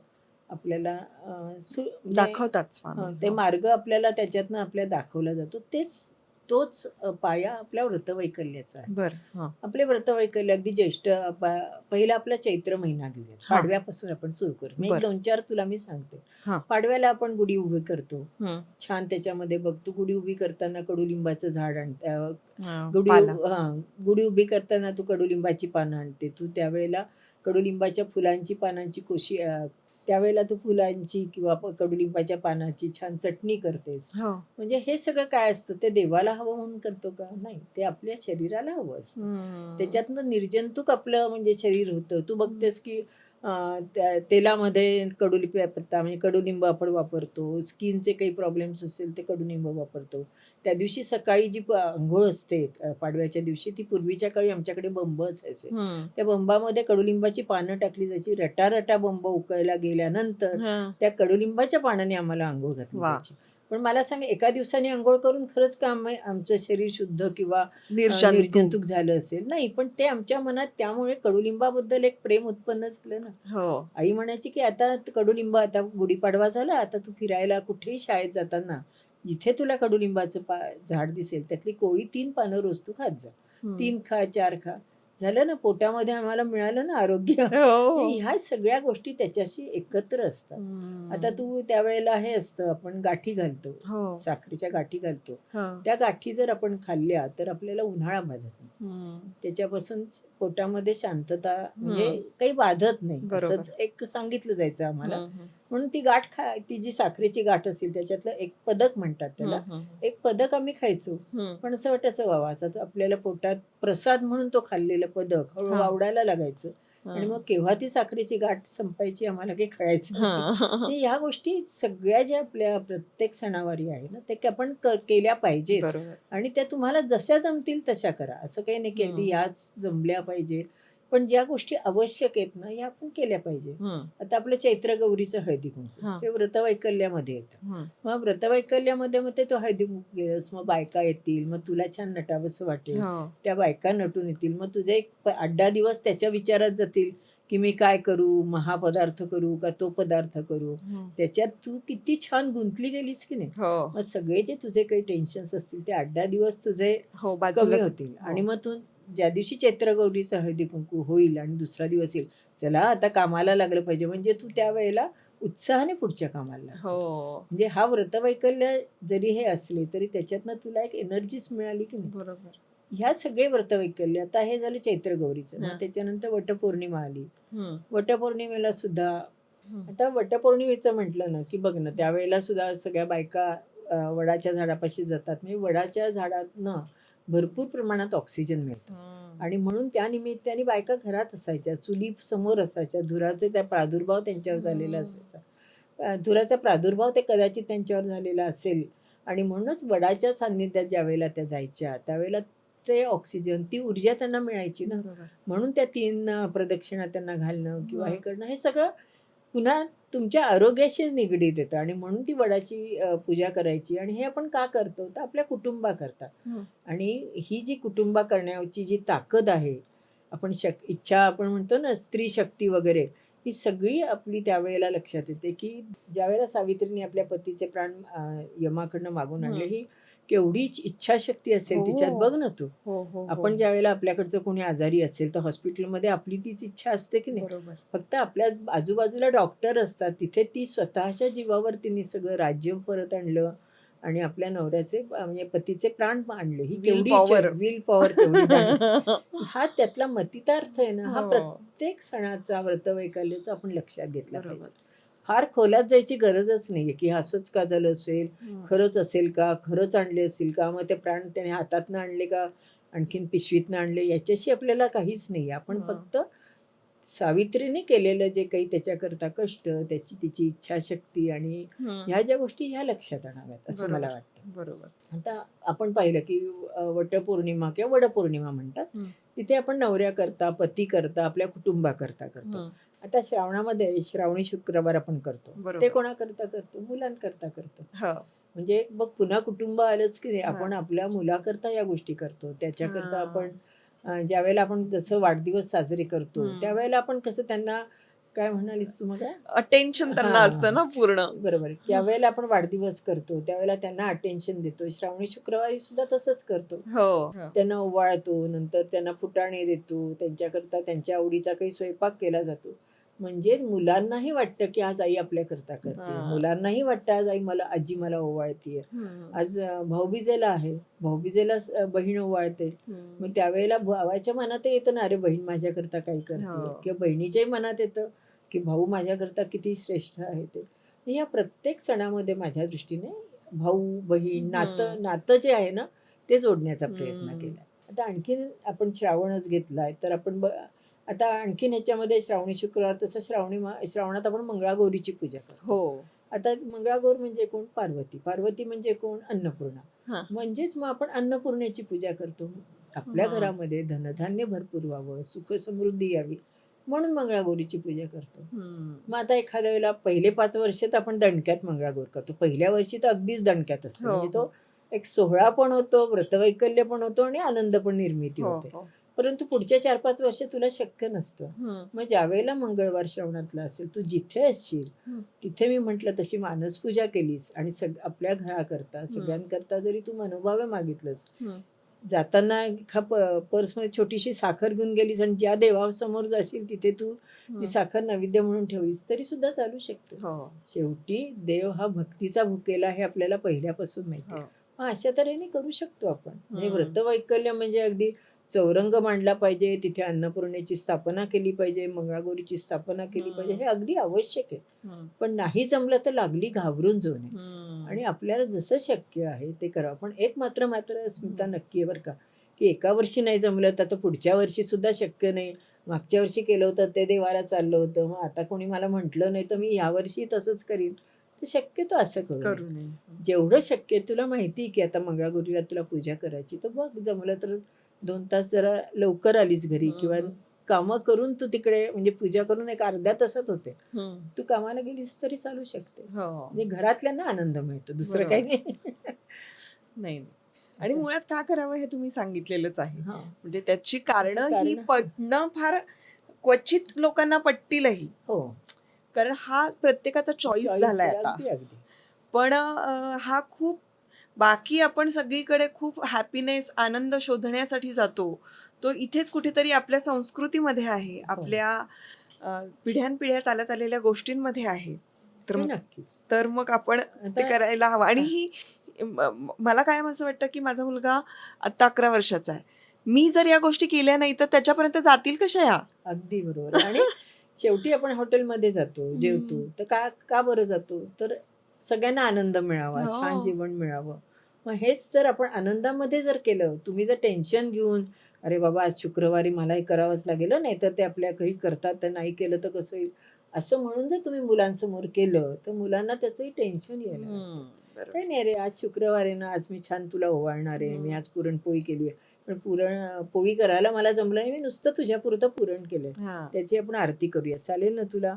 आपल्याला म्हणजे दाखवतात ते स्वामी. मार्ग आपल्याला त्याच्यातनं आपल्याला दाखवला जातो. तोच पाया आपल्या व्रतवैकल्याचा आहे. बरं. आपले व्रतवैकल्य अगदी ज्येष्ठ पहिला आपला चैत्र महिना घेऊया, हा. पाडव्यापासून आपण सुरू करू. मी बरं. 2-4 तुला मी सांगते. हा. पाडव्याला आपण गुढी उभी करतो, छान. त्याच्यामध्ये बघ, तू गुढी उभी करताना कडुलिंबाचं झाड गुढी उभी करताना तू कडुलिंबाची पानं आणते. तू त्यावेळेला कडुलिंबाच्या फुलांची पानांची त्यावेळेला तू फुलांची किंवा कडुलिंबाच्या पानाची छान चटणी करतेस. म्हणजे हे सगळं काय असतं, ते देवाला हवं म्हणून करतो का? नाही, ते आपल्या शरीराला हवं असतं. त्याच्यातनं निर्जंतुक आपलं म्हणजे शरीर होतं. तू बघतेस की त्या तेलामध्ये कडुलिंबाचा म्हणजे कडुलिंब आपण वापरतो. स्किनचे काही प्रॉब्लेम्स असेल ते कडुलिंब वापरतो. त्या दिवशी सकाळी जी अंघोळ असते पाडव्याच्या दिवशी, ती पूर्वीच्या काळी आमच्याकडे बंब असायचे. त्या बंबामध्ये कडुलिंबाची पानं टाकली जायची. रटारटा बंब उकळला गेल्यानंतर त्या कडुलिंबाच्या पानाने आम्हाला अंघोळ घातली जायची. पण मला सांग, एका दिवसाने अंघोळ करून खरंच का आमचं शरीर शुद्ध किंवा निर्जंतुक झालं असेल? नाही, पण ते आमच्या मनात त्यामुळे कडुलिंबाबद्दल एक प्रेम उत्पन्न झालं ना. आई म्हणायची की आता कडुलिंब, आता गुढीपाडवा झाला, आता तू फिरायला कुठेही शाळेत जाताना जिथे तुला कडुलिंबाचं झाड दिसेल त्यातली कोवळी 3 पानं रोज तू खात जा. 3 खा, 4 खा. झालं ना, पोटामध्ये आम्हाला मिळालं ना आरोग्य. ह्या सगळ्या गोष्टी त्याच्याशी एकत्र असतात. आता तू त्यावेळेला हे असतं, आपण गाठी घालतो, साखरेच्या गाठी घालतो. त्या गाठी जर आपण खाल्ल्या तर आपल्याला उन्हाळा बाधत नाही. त्याच्यापासून पोटामध्ये शांतता, म्हणजे काही बाधत नाही असं एक सांगितलं जायचं आम्हाला. म्हणून ती जी साखरेची गाठ असेल त्याच्यातलं एक पदक म्हणतात त्याला, एक पदक आम्ही खायचो. पण असं वाटायचं, वाचा आपल्याला पोटात प्रसाद म्हणून तो खाल्लेला पदक हळूहळू आवडायला लागायचं. आणि मग केव्हा ती साखरेची गाठ संपायची आम्हाला काही कळायचं नाही. ह्या गोष्टी सगळ्या ज्या आपल्या प्रत्येक सणावारी आहे ना, ते आपण केल्या पाहिजेत. आणि त्या तुम्हाला जशा जमतील तशा करा. असं काही नाही की अगदी याच जमल्या पाहिजे. पण ज्या गोष्टी आवश्यक आहेत ना ह्या आपण केल्या पाहिजे. आता आपलं चैत्र गौरीचं हळदी कुंकू हा. हे व्रतवैकल्यामध्ये येतं. हम्म. मग व्रतवैकल्यामध्ये मग ते तो हळदी कुंकू केलंस, मग बायका येतील, मग तुला छान नटावंसं वाटेल, हो. त्या बायका नटून येतील, मग तुझे एक 8-10 दिवस त्याच्या विचारात जातील की मी काय करू, मग हा पदार्थ करू का तो पदार्थ करू. त्याच्यात तू किती छान गुंतली गेलीस की नाही. हो. मग सगळे जे तुझे काही टेन्शन्स असतील ते 8-10 दिवस तुझे हो कमी बाजूलाच होतील. हो. आणि मग तू ज्या दिवशी चैत्र गौरीचं हळदी कुंकू होईल आणि दुसरा दिवस येईल, चला आता कामाला लागलं पाहिजे, म्हणजे तू त्यावेळेला उत्साहाने पुढच्या कामाला लागते. हो म्हणजे हा व्रतवैकल्य जरी हे असले तरी त्याच्यातनं तुला एक एनर्जीच मिळाली की नाही. बरोबर. ह्या सगळे व्रतवैकल्य आता हे झालं चैत्र गौरीचं. हा. मग त्याच्यानंतर वटपौर्णिमा आली. हम्म. वटपौर्णिमेला सुद्धा हम्म. आता वटपौर्णिमेचं म्हटलं ना की बघ ना त्यावेळेला सुद्धा सगळ्या बायका वडाच्या झाडापाशी जातात. म्हणजे वडाच्या झाडातनं भरपूर प्रमाणात ऑक्सिजन मिळतं. आणि म्हणून त्या निमित्ताने बायका घरात असायच्या, चुली समोर असायच्या, धुराचे त्या प्रादुर्भाव त्यांच्यावर झालेला असायचा. धुराचा प्रादुर्भाव ते कदाचित त्यांच्यावर झालेला असेल आणि म्हणूनच वडाच्या सान्निध्यात ज्या वेळेला त्या जायच्या त्यावेळेला ते ऑक्सिजन, ती ऊर्जा त्यांना मिळायची ना. बरोबर. म्हणून त्या 3 प्रदक्षिणा त्यांना घालणं किंवा हे करणं हे सगळं पुन्हा तुमच्या आरोग्याशी निगडीत येतं. आणि म्हणून ती वडाची पूजा करायची. आणि हे आपण का करतो तर आपल्या कुटुंबाकरता. आणि ही जी कुटुंबा करण्याची जी ताकद आहे, आपण इच्छा आपण म्हणतो ना स्त्री शक्ती वगैरे, ही सगळी आपली त्यावेळेला लक्षात येते की ज्यावेळेला सावित्रीने आपल्या पतीचे प्राण यमाकडनं मागून आणले, ही केवढी इच्छाशक्ती असेल तिच्यात बघ ना तू. आपण ज्या वेळेला आपल्याकडचं कोणी आजारी असेल तर हॉस्पिटलमध्ये आपली तीच इच्छा असते की नाही. बरोबर. फक्त आपल्या आजूबाजूला डॉक्टर असतात, तिथे ती स्वतःच्या जीवावर तिने सगळं राज्य परत आणलं आणि आपल्या नवऱ्याचे म्हणजे पतीचे प्राण आणले. ही केवढी विल पॉवर केवढी हा त्यातला मतितार्थ आहे ना. हा प्रत्येक सणाचा व्रतवैकल्याचा आपण लक्षात घेतला पाहिजे. फार खोलात जायची गरजच नाहीये की असंच का झालं असेल, खरंच असेल का, खरंच आणले असेल का, मग ते प्राण त्याने हातातनं आणले का आणखीन पिशवीतनं आणले, याच्याशी आपल्याला काहीच नाही. आपण फक्त सावित्रीने केलेलं जे काही त्याच्याकरता कष्ट, तिची इच्छाशक्ती आणि ह्या ज्या गोष्टी ह्या लक्षात आणाव्यात असं मला वाटतं. बरोबर. आता आपण पाहिलं की वटपौर्णिमा किंवा वडपौर्णिमा म्हणतात, तिथे आपण नवऱ्याकरता, पतीकरता, आपल्या कुटुंबाकरता करतो. आता श्रावणामध्ये श्रावणी शुक्रवार आपण करतो, ते कोणाकरता करतो, मुलांकरता करतो. म्हणजे बघ पुन्हा कुटुंब आलंच की आपण आपल्या मुलाकरता या गोष्टी करतो. त्याच्याकरता आपण ज्या वेळेला आपण जसं वाढदिवस साजरे करतो त्यावेळेला आपण कसं त्यांना काय म्हणालीस तू मग अटेन्शन त्यांना असतं ना पूर्ण. बरोबर. त्यावेळेला आपण वाढदिवस करतो त्यावेळेला त्यांना अटेन्शन देतो. श्रावणी शुक्रवारी सुद्धा तसंच करतो. त्यांना ओवाळतो, नंतर त्यांना फुटाणे देतो, त्यांच्याकरता त्यांच्या आवडीचा काही स्वयंपाक केला जातो. म्हणजे मुलांनाही वाटतं की आज आई आपल्याकरता करते, मुलांनाही वाटतं आज आजी मला ओवाळतीये. आज भाऊबीजेला आहे, भाऊबीजेला बहीण ओवाळते. मग त्यावेळेला भावाच्या मनात येतं ना, अरे बहीण माझ्याकरता काय करते, किंवा बहिणीच्याही मनात येतं की भाऊ माझ्याकरता किती श्रेष्ठ आहे ते. या प्रत्येक सणामध्ये माझ्या दृष्टीने भाऊ बहीण नातं जे आहे ना ते जोडण्याचा प्रयत्न केला. आता आणखीन आपण श्रावणच घेतलाय तर आपण आता आणखीन याच्यामध्ये श्रावणी शुक्रवार तसं श्रावणात आपण मंगळागौरीची पूजा करतो. आता मंगळागौर म्हणजे कोण, पार्वती. पार्वती म्हणजे कोण, अन्नपूर्णा. म्हणजेच मग आपण अन्नपूर्णेची पूजा करतो. आपल्या घरामध्ये धनधान्य भरपूर व्हावं, सुख समृद्धी यावी म्हणून मंगळागौरीची पूजा करतो. मग आता एखाद्या वेळेला पहिले 5 वर्ष तर आपण दणक्यात मंगळागौर करतो. पहिल्या वर्षी तर अगदीच दणक्यात असतो. म्हणजे तो एक सोहळा पण होतो, व्रतवैकल्य पण होतो आणि आनंद पण निर्मिती होते. परंतु पुढच्या 4-5 वर्ष तुला शक्य नसतं. मग ज्या वेळेला मंगळवार श्रावणातला असेल, तू जिथे असशील तिथे मी म्हटलं तशी मानस पूजा केलीस आणि आपल्या घराकरता सगळ्यांकरता जरी तू मनोभावे मागितलंस, जाताना पर्समध्ये छोटीशी साखर घेऊन गेलीस आणि ज्या देवासमोर जाशील तिथे तू ती साखर नैवेद्य म्हणून ठेवलीस तरी सुद्धा चालू शकते. शेवटी देव हा भक्तीचा भुकेला हे आपल्याला पहिल्यापासून माहिती आहे. मग अशा तऱ्हेने करू शकतो आपण. म्हणजे व्रतवैकल्य म्हणजे अगदी चौरंग मांडला पाहिजे, तिथे अन्नपूर्णेची स्थापना केली पाहिजे, मंगळागौरीची स्थापना केली पाहिजे, हे अगदी आवश्यक आहे. पण नाही जमलं तर लागली घाबरून जाऊ नये आणि आपल्याला जसं शक्य आहे ते करावं. पण एक मात्र स्मिता नक्की आहे बरं का, की एका वर्षी नाही जमलं तर पुढच्या वर्षी सुद्धा शक्य नाही. मागच्या वर्षी केलं होतं ते देवाला चाललं होतं, मग आता कोणी मला म्हटलं नाही तर मी यावर्षी तसंच करीन. तर शक्यतो असं करू नये. जेवढं शक्य तुला माहिती की आता मंगळागौरीला तुला पूजा करायची तर बघ जमलं तर 2 तास जरा लवकर आलीस घरी किंवा कामं करून तू तिकडे म्हणजे पूजा करून एक अर्ध्या तासात होते. हम्म. तू कामाला गेलीस तरी चालू शकते. हो. म्हणजे घरातल्यांना आनंद मिळतो, दुसरं बरोबर. काही नाही. नाही. आणि मुळात का करावं हे तुम्ही सांगितलेलंच आहे. हा म्हणजे त्याची कारणं ही कारणं- पटणं फार क्वचित लोकांना पटतीलही, हो, कारण हा प्रत्येकाचा चॉईस Choice झालाय आहे, आता. अगदी अगदी. पण हा खूप बाकी आपण सगळीकडे खूप हॅपीनेस आनंद शोधण्यासाठी जातो, तो इथेच कुठेतरी आपल्या संस्कृतीमध्ये आहे, आपल्या पिढ्यानपिढ्या चालत आलेल्या गोष्टींमध्ये आहे. तर हे नक्कीच. तर मग आपण ते आता करायला हवं. आणि ही मला कायम असं वाटतं की माझा मुलगा आता 11 वर्षाचा आहे, मी जर या गोष्टी केल्या नाही तर त्याच्यापर्यंत जातील कशा या? अगदी बरोबर. आणि शेवटी आपण हॉटेलमध्ये जातो, जेवतो, तर का का बरं जातो? तर सगळ्यांना आनंद मिळावा, छान हो. जेवण मिळावं. मग हेच जर आपण आनंदामध्ये जर केलं, तुम्ही जर टेन्शन घेऊन, अरे बाबा आज शुक्रवारी मला हे करावंच लागेल, नाही तर ते आपल्या घरी करतात, तर नाही केलं तर कसं होईल? असं म्हणून जर तुम्ही मुलांसमोर केलं, तर मुलांना त्याचंही टेन्शन यायला लागतं. बरोबर. काही नाही रे, आज शुक्रवार आहे ना, आज मी छान तुला ओवाळणार आहे, मी आज पुरणपोळी केली आहे. पण पोळी करायला मला जमलं नाही, मी नुसतं तुझ्यापुरतं पुरण केलंय. हा. त्याची आपण आरती करूया, चालेल ना तुला?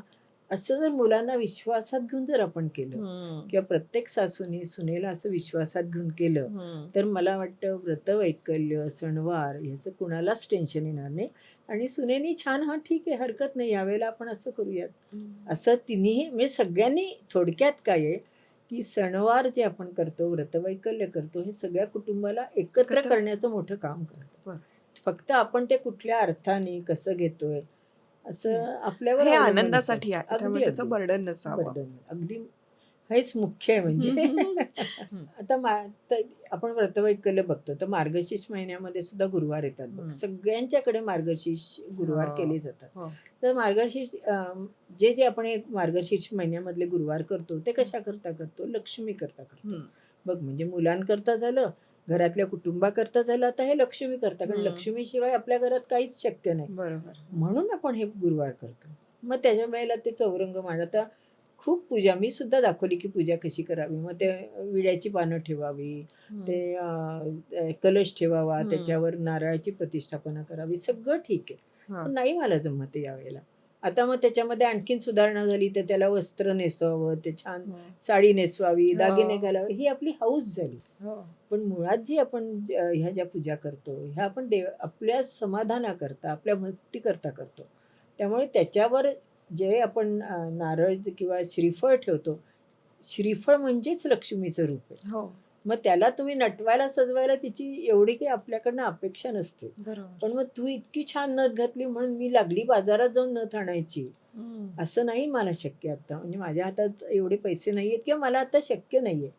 असं जर मुलांना विश्वासात घेऊन जर आपण केलं, किंवा प्रत्येक सासूने सुनेला असं विश्वासात घेऊन केलं, तर मला वाटतं व्रतवैकल्य, सणवार ह्याचं कुणालाच टेन्शन येणार नाही. आणि सुनेनी छान, हा ठीक आहे, हरकत नाही, यावेळेला आपण असं करूयात, असं तिन्ही म्हणजे सगळ्यांनी. थोडक्यात काय आहे की सणवार जे आपण करतो, व्रतवैकल्य करतो, हे सगळ्या कुटुंबाला एकत्र एकत्र- करण्याचं मोठं काम करतो. बरं. फक्त आपण ते कुठल्या अर्थाने कसं घेतोय असं आपल्यावर हे अवलंबून आनंदासाठी असतं. आहे, अगदी त्यामुळे त्याचं अगदी बर्डन नसावं. बर्डन अगदी हेच मुख्य आहे म्हणजे. आता तर आपण व्रतवैकल्य बघतो, तर मार्गशीर्ष महिन्यामध्ये सुद्धा गुरुवार येतात बघ. सगळ्यांच्याकडे मार्गशीर्ष गुरुवार केले जातात. तर मार्गशीर्ष जे जे आपण एक मार्गशीर्ष महिन्यामधले गुरुवार करतो, ते कशा करता करतो? लक्ष्मी करता करतो. बघ, म्हणजे मुलांकरता झालं, घरातल्या कुटुंबाकरता झालं, आता हे लक्ष्मी करता, कारण लक्ष्मीशिवाय आपल्या घरात काहीच शक्य नाही. बरोबर. म्हणून आपण हे गुरुवार करतो. मग त्याच्या वेळेला ते चौरंग मांड, आता खूप पूजा मी सुद्धा दाखवली की पूजा कशी करावी. मग ते विड्याची पानं ठेवावी, ते कलश ठेवावा, त्याच्यावर नारळाची प्रतिष्ठापना करावी, सगळं ठीक आहे. पण नाही मला जमत आहे यावेळेला. आता मग त्याच्यामध्ये आणखीन सुधारणा झाली, तर त्याला वस्त्र नेसवावं, ते छान साडी नेसवावी, दागिने घालावे, ही आपली हौस झाली. पण मुळात जी आपण ह्या ज्या पूजा करतो, ह्या आपण आपल्या समाधानाकरता, आपल्या भक्तीकरता करतो. त्यामुळे त्याच्यावर जे आपण नारळ किंवा श्रीफळ ठेवतो, श्रीफळ म्हणजेच लक्ष्मीचं रूप आहे. मग त्याला तुम्ही नटवायला सजवायला तिची एवढी काही आपल्याकडनं अपेक्षा नसते. पण मग तू इतकी छान नथ घातली म्हणून मी लागली बाजारात जाऊन नथ आणायची, असं नाही मला शक्य आता. म्हणजे माझ्या हातात एवढे पैसे नाहीयेत, किंवा मला आता शक्य नाहीये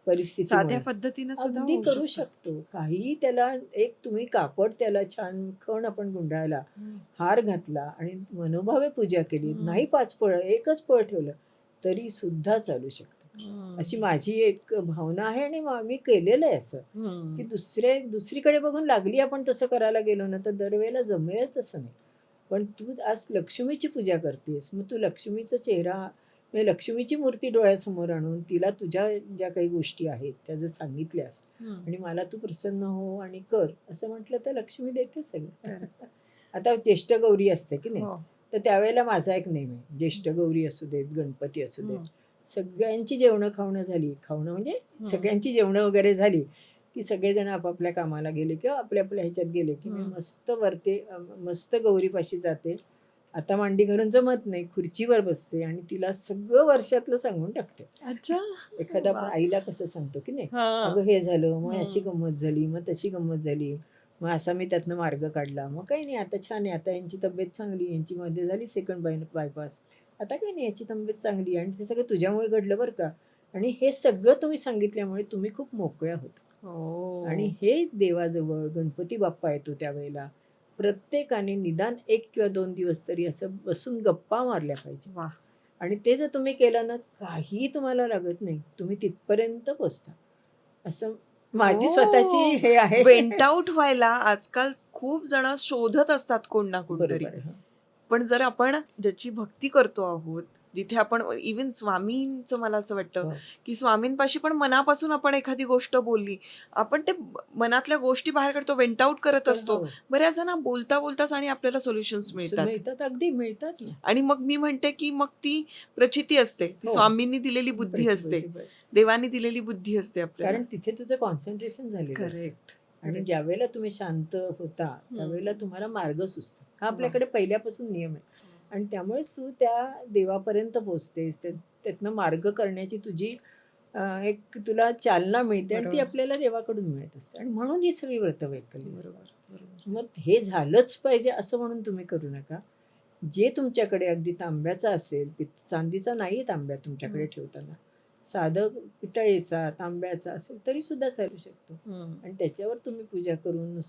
परिस्थिती. साध्या पद्धतीने सुद्धा अगदी होऊ करू शकतं. शकतो. काही त्याला एक तुम्ही कापड, त्याला छान खण आपण गुंडाळला, हार घातला आणि मनोभावे पूजा केली, नाही 5 फळं, 1च फळ ठेवलं, तरी सुद्धा चालू शकतं. अशी माझी एक भावना आहे. आणि मी केलेलं आहे असं, की दुसरीकडे बघून लागली आपण तसं करायला गेलो ना, तर दरवेळेला जमेलच असं नाही. पण तू आज लक्ष्मीची पूजा करतेस, मग तू लक्ष्मीचा चेहरा म्हणजे लक्ष्मीची मूर्ती डोळ्यासमोर आणून तिला तुझ्या ज्या काही गोष्टी आहेत त्या जर सांगितल्यास, आणि मला तू प्रसन्न हो आणि कर असं म्हटलं, तर लक्ष्मी देते सगळं. आता ज्येष्ठ गौरी असते की नाही, तर त्यावेळेला माझा एक नेम आहे, ज्येष्ठ गौरी असू देत, गणपती असू देत, सगळ्यांची जेवणं खावणं झाली, खावणं म्हणजे सगळ्यांची जेवणं वगैरे झाली की सगळेजण आपापल्या कामाला गेले किंवा आपल्या आपल्या ह्याच्यात गेले की मी मस्त मस्त गौरीपाशी जाते. आता मांडी घालून जमत नाही, खुर्चीवर बसते आणि तिला सगळं वर्षातलं सांगून टाकते. अच्छा. एखादा आपण आईला कसं सांगतो की नाही, अगं हे झालं, मग अशी गंमत झाली, मग तशी गंमत झाली, मग असा मी त्यातनं मार्ग काढला, मग काही नाही आता छान आहे, आता यांची तब्येत चांगली, यांची मध्ये झाली सेकंड बायपास, आता काही नाही, याची तब्येत चांगली, आणि ते सगळं तुझ्यामुळे घडलं बरं का. आणि हे सगळं तुम्ही सांगितल्यामुळे तुम्ही खूप मोकळ्या होता. आणि हे देवाजवळ गणपती बाप्पा येतो त्यावेळेला प्रत्येकाने निदान 1 किंवा 2 दिवस तरी असं बसून गप्पा मारल्या पाहिजे. आणि ते जर तुम्ही केलं ना, काही तुम्हाला लागत नाही, तुम्ही तिथपर्यंत पोचता. असं माझी स्वतःची हे आहे. वेंट आउट व्हायला आजकाल खूप जण शोधत असतात कोण ना कोणतरी. बरोबर आहे. पण जर आपण ज्याची भक्ती करतो आहोत, जिथे आपण इव्हन स्वामींचं मला असं वाटतं हो. की स्वामींपाशी पण मनापासून आपण एखादी गोष्ट बोलली, आपण ते मनातल्या गोष्टी बाहेर काढतो, वेंट आउट करत तर असतो. हो. बऱ्याच जण बोलता बोलताच आणि आपल्याला सोल्युशन्स मिळतात. मिळतात, अगदी मिळतात ना. आणि मग मी म्हणते की मग ती प्रचिती असते, ती हो. स्वामींनी दिलेली बुद्धी असते, देवाने दिलेली बुद्धी असते आपल्याला. कारण तिथे तुझं कॉन्सन्ट्रेशन झालेलं असतं. करेक्ट. आणि ज्या वेळेला तुम्ही शांत होता त्यावेळेला तुम्हाला मार्ग सुचतो. हा आपल्याकडे पहिल्यापासून नियम आहे. आणि त्यामुळेच तू त्या देवापर्यंत पोहोचतेस, त्यातनं मार्ग करण्याची तुझी एक तुला चालना मिळते आणि ती बरोबर. आपल्याला देवाकडून मिळत असते. आणि म्हणून ही सगळी व्रत वैकल्य असतात. बरोबर. मग हे झालंच पाहिजे असं म्हणून तुम्ही करू नका. जे तुमच्याकडे अगदी तांब्याचा असेल, चांदीचा नाही तांब्या तुमच्याकडे ठेवताना, साधं पितळेचा तांब्याचा असेल तरी सुद्धा चालू शकतो. आणि त्याच्यावर तुम्ही पूजा करून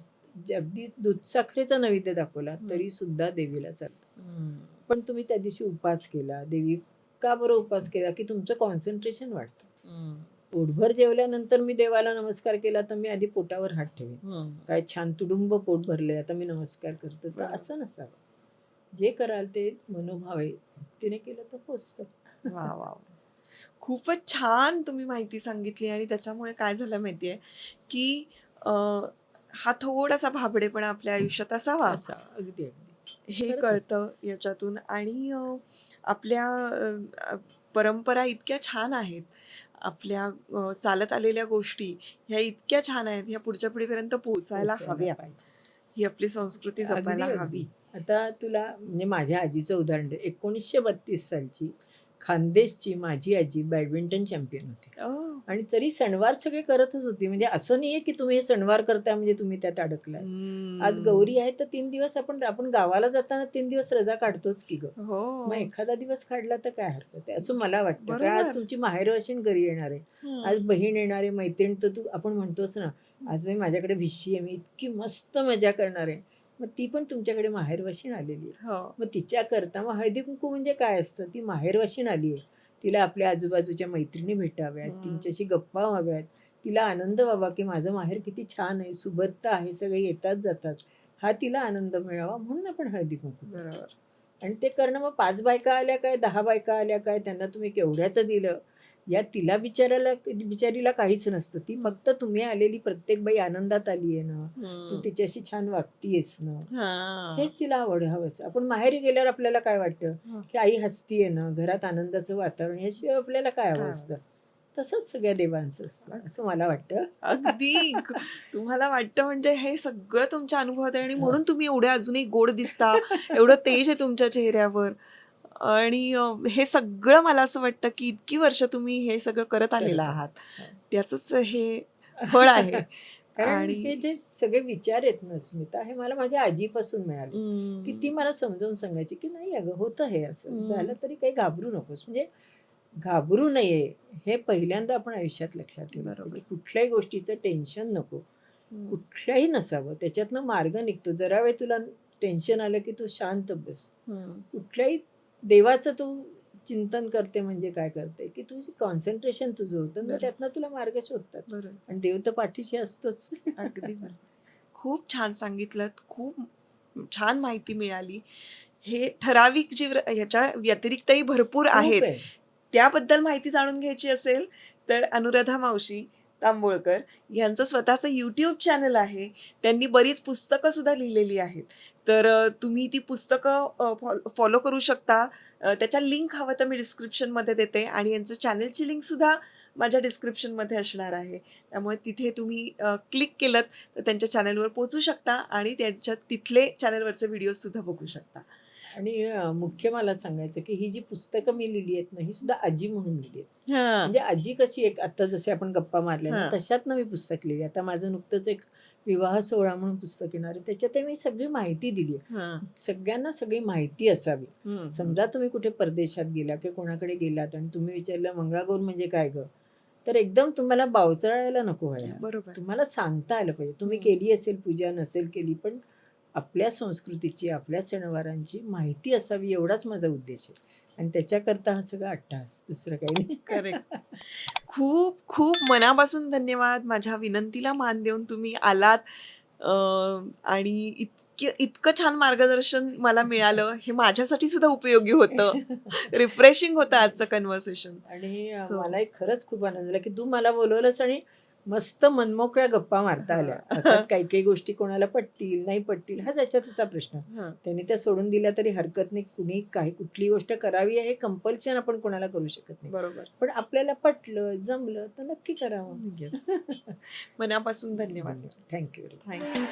अगदी दूधसाखरेचा नैवेद्य दाखवला तरी सुद्धा देवीला चालतं. पण तुम्ही त्या दिवशी उपवास केला, देवी का बरं उपवास केला की तुमचं कॉन्सन्ट्रेशन वाढतं. पोटभर जेवल्यानंतर मी देवाला नमस्कार केला तर मी आधी पोटावर हात ठेवेन, काय छान तुडुंब पोट भरले आता मी नमस्कार करतो, तर असं नसावं. जे कराल ते मनोभावे भक्तीने केलं तर पोचतं. वा वा, खूपच छान तुम्ही माहिती सांगितली. आणि त्याच्यामुळे काय झालं माहितीये की हा थोडासा भाबडेपणा आपल्या आयुष्यात असावा अगदी हे खरंच कळतं याच्यातून. आणि आपल्या परंपरा इतक्या छान आहेत, आपल्या चालत आलेल्या गोष्टी ह्या इतक्या छान आहेत, ह्या पुढच्या पिढीपर्यंत पोहोचायला हव्या. पाहिजे. ही आपली संस्कृती जपायला अगदी, हवी. आता तुला म्हणजे माझ्या आजीचं उदाहरण दे. 1932 सालची खानदेशची माझी आजी बॅडमिंटन चॅम्पियन होती. आणि तरी सणवार सगळे करतच होती. म्हणजे असं नाहीये की तुम्ही हे सणवार करताय म्हणजे तुम्ही त्यात अडकलाय. आज गौरी आहे तर 3 दिवस आपण गावाला जाताना 3 दिवस रजा काढतोच की ग. मग एखादा दिवस काढला तर काय हरकत आहे असं मला वाटतं. कारण आज तुमची माहेरवाशीण घरी येणार आहे, आज बहीण येणार आहे, मैत्रीण, तर तू आपण म्हणतोच ना, आज मी माझ्याकडे भिशी आहे, मी इतकी मस्त मजा करणार आहे. मग ती पण तुमच्याकडे माहेरवाशीण आलेली आहे. मग तिच्या करता मग हळदी कुंकू म्हणजे काय असतं, ती माहेरवाशीण आली आहे, तिला आपल्या आजूबाजूच्या मैत्रिणी भेटाव्यात, तिच्याशी गप्पा व्हाव्यात, तिला आनंद व्हावा की माझं माहेर किती छान आहे, सुबत्ता आहे, सगळे येतात जातात, हा तिला आनंद मिळावा म्हणून आपण हळदी कुंकू. बरोबर. आणि ते करणं मग 5 बायका आल्या काय, 10 बायका आल्या काय, त्यांना तुम्ही केवढ्याचं दिलं, या तिला बिचारीला काहीच नसतं. ती फक्त तुम्ही आलेली प्रत्येक बाई आनंदात आली आहे ना, तू तिच्याशी छान वागतीयेस ना, हेच तिला हवंस. आपण माहेरी गेल्यावर आपल्याला काय वाटतं की आई हसतीये ना, घरात आनंदाचं वातावरण, याशिवाय आपल्याला काय हवं असतं. तसंच सगळ्या देवांचं असतं असं मला वाटतं. अगदी तुम्हाला वाटतं म्हणजे हे सगळं तुमच्या अनुभवात आहे आणि म्हणून तुम्ही एवढे अजूनही गोड दिसता, एवढं तेज आहे तुमच्या चेहऱ्यावर. आणि हे सगळं मला असं वाटतं की इतकी वर्ष तुम्ही हे सगळं करत आलेला आहात, त्याचंच हे फळ आहे. कारण हे जे सगळे विचार आहेत ना स्मिता, हे मला माझ्या आजीपासून मिळाले. की ती मला समजावून सांगायची की नाही अगं, होतं हे असं, झालं तरी काही घाबरू नकोस. म्हणजे घाबरू नये हे पहिल्यांदा आपण आयुष्यात लक्षात ठेवलं. की कुठल्याही गोष्टीचं टेन्शन नको, कुठल्याही नसावं, त्याच्यातनं मार्ग निघतो. जरा वेळ तुला टेन्शन आलं की तू शांत बस. कुठल्याही देवाचं तू चिंतन करते म्हणजे काय करते की तुझी कॉन्सन्ट्रेशन तुझं होतं, मग त्यातनं तुला मार्ग शोधतात. आणि देव तर पाठीशी असतोच. अगदी खूप छान सांगितलं, खूप छान माहिती मिळाली. हे ठराविक जी ह्याच्या व्यतिरिक्तही भरपूर आहेत, त्याबद्दल माहिती जाणून घ्यायची असेल तर अनुराधा मावशी तांबोळकर यांचं स्वतःचं यूट्यूब चॅनल आहे. त्यांनी बरीच पुस्तकं सुद्धा लिहिलेली आहेत, तर तुम्ही ती पुस्तकं फॉलो करू शकता. त्याच्या लिंक हवं तर मी डिस्क्रिप्शनमध्ये देते आणि यांचं चॅनलची लिंक सुद्धा माझ्या डिस्क्रिप्शनमध्ये असणार आहे. त्यामुळे तिथे तुम्ही क्लिक केलं तर त्यांच्या चॅनलवर पोहोचू शकता आणि त्यांच्या तिथले चॅनलवरचे व्हिडिओजसुद्धा बघू शकता. आणि मुख्य मला सांगायचं की ही जी पुस्तकं मी लिहिली आहेत ना, ही सुद्धा आजी म्हणून लिहिली आहेत. म्हणजे आजी कशी एक, आता जसे आपण गप्पा मारल्या ना, तशातनं मी पुस्तक लिहिली. आता माझं नुकतंच एक विवाह सोहळा म्हणून पुस्तक येणार आहे, त्याच्यात मी सगळी माहिती दिली आहे. सगळ्यांना सगळी माहिती असावी. समजा तुम्ही कुठे परदेशात गेला किंवा कोणाकडे गेलात आणि तुम्ही विचारलं मंगळागौर म्हणजे काय ग, तर एकदम तुम्हाला बावचळायला नको व्हायला. बरोबर, तुम्हाला सांगता आलं पाहिजे. तुम्ही केली असेल पूजा, नसेल केली, पण आपल्या संस्कृतीची, आपल्या सणवारांची माहिती असावी, एवढाच माझा उद्देश आहे. आणि त्याच्याकरता हा सगळा अट्टहास, दुसरं काही नाही. करेक्ट. खूप खूप मनापासून धन्यवाद. माझ्या विनंतीला मान देऊन तुम्ही आलात आणि इतकं छान मार्गदर्शन मला मिळालं, हे माझ्यासाठी सुद्धा उपयोगी होतं. रिफ्रेशिंग होतं आजचं कन्व्हर्सेशन. आणि So- मलाही खरंच खूप आनंद झाला की तू मला बोलवलंस आणि मस्त मनमोकळ्या गप्पा मारता आल्या. अर्थात काही काही गोष्टी कोणाला पटतील नाही पटतील हा त्याचा प्रश्न. त्यांनी त्या सोडून दिल्या तरी हरकत नाही. कुणी काही कुठली गोष्ट करावी हे कंपल्शन आपण कोणाला करू शकत नाही. बरोबर. पण आपल्याला पटलं जमलं तर नक्की करावं. येस. मनापासून धन्यवाद. थँक्यू. थँक्यू.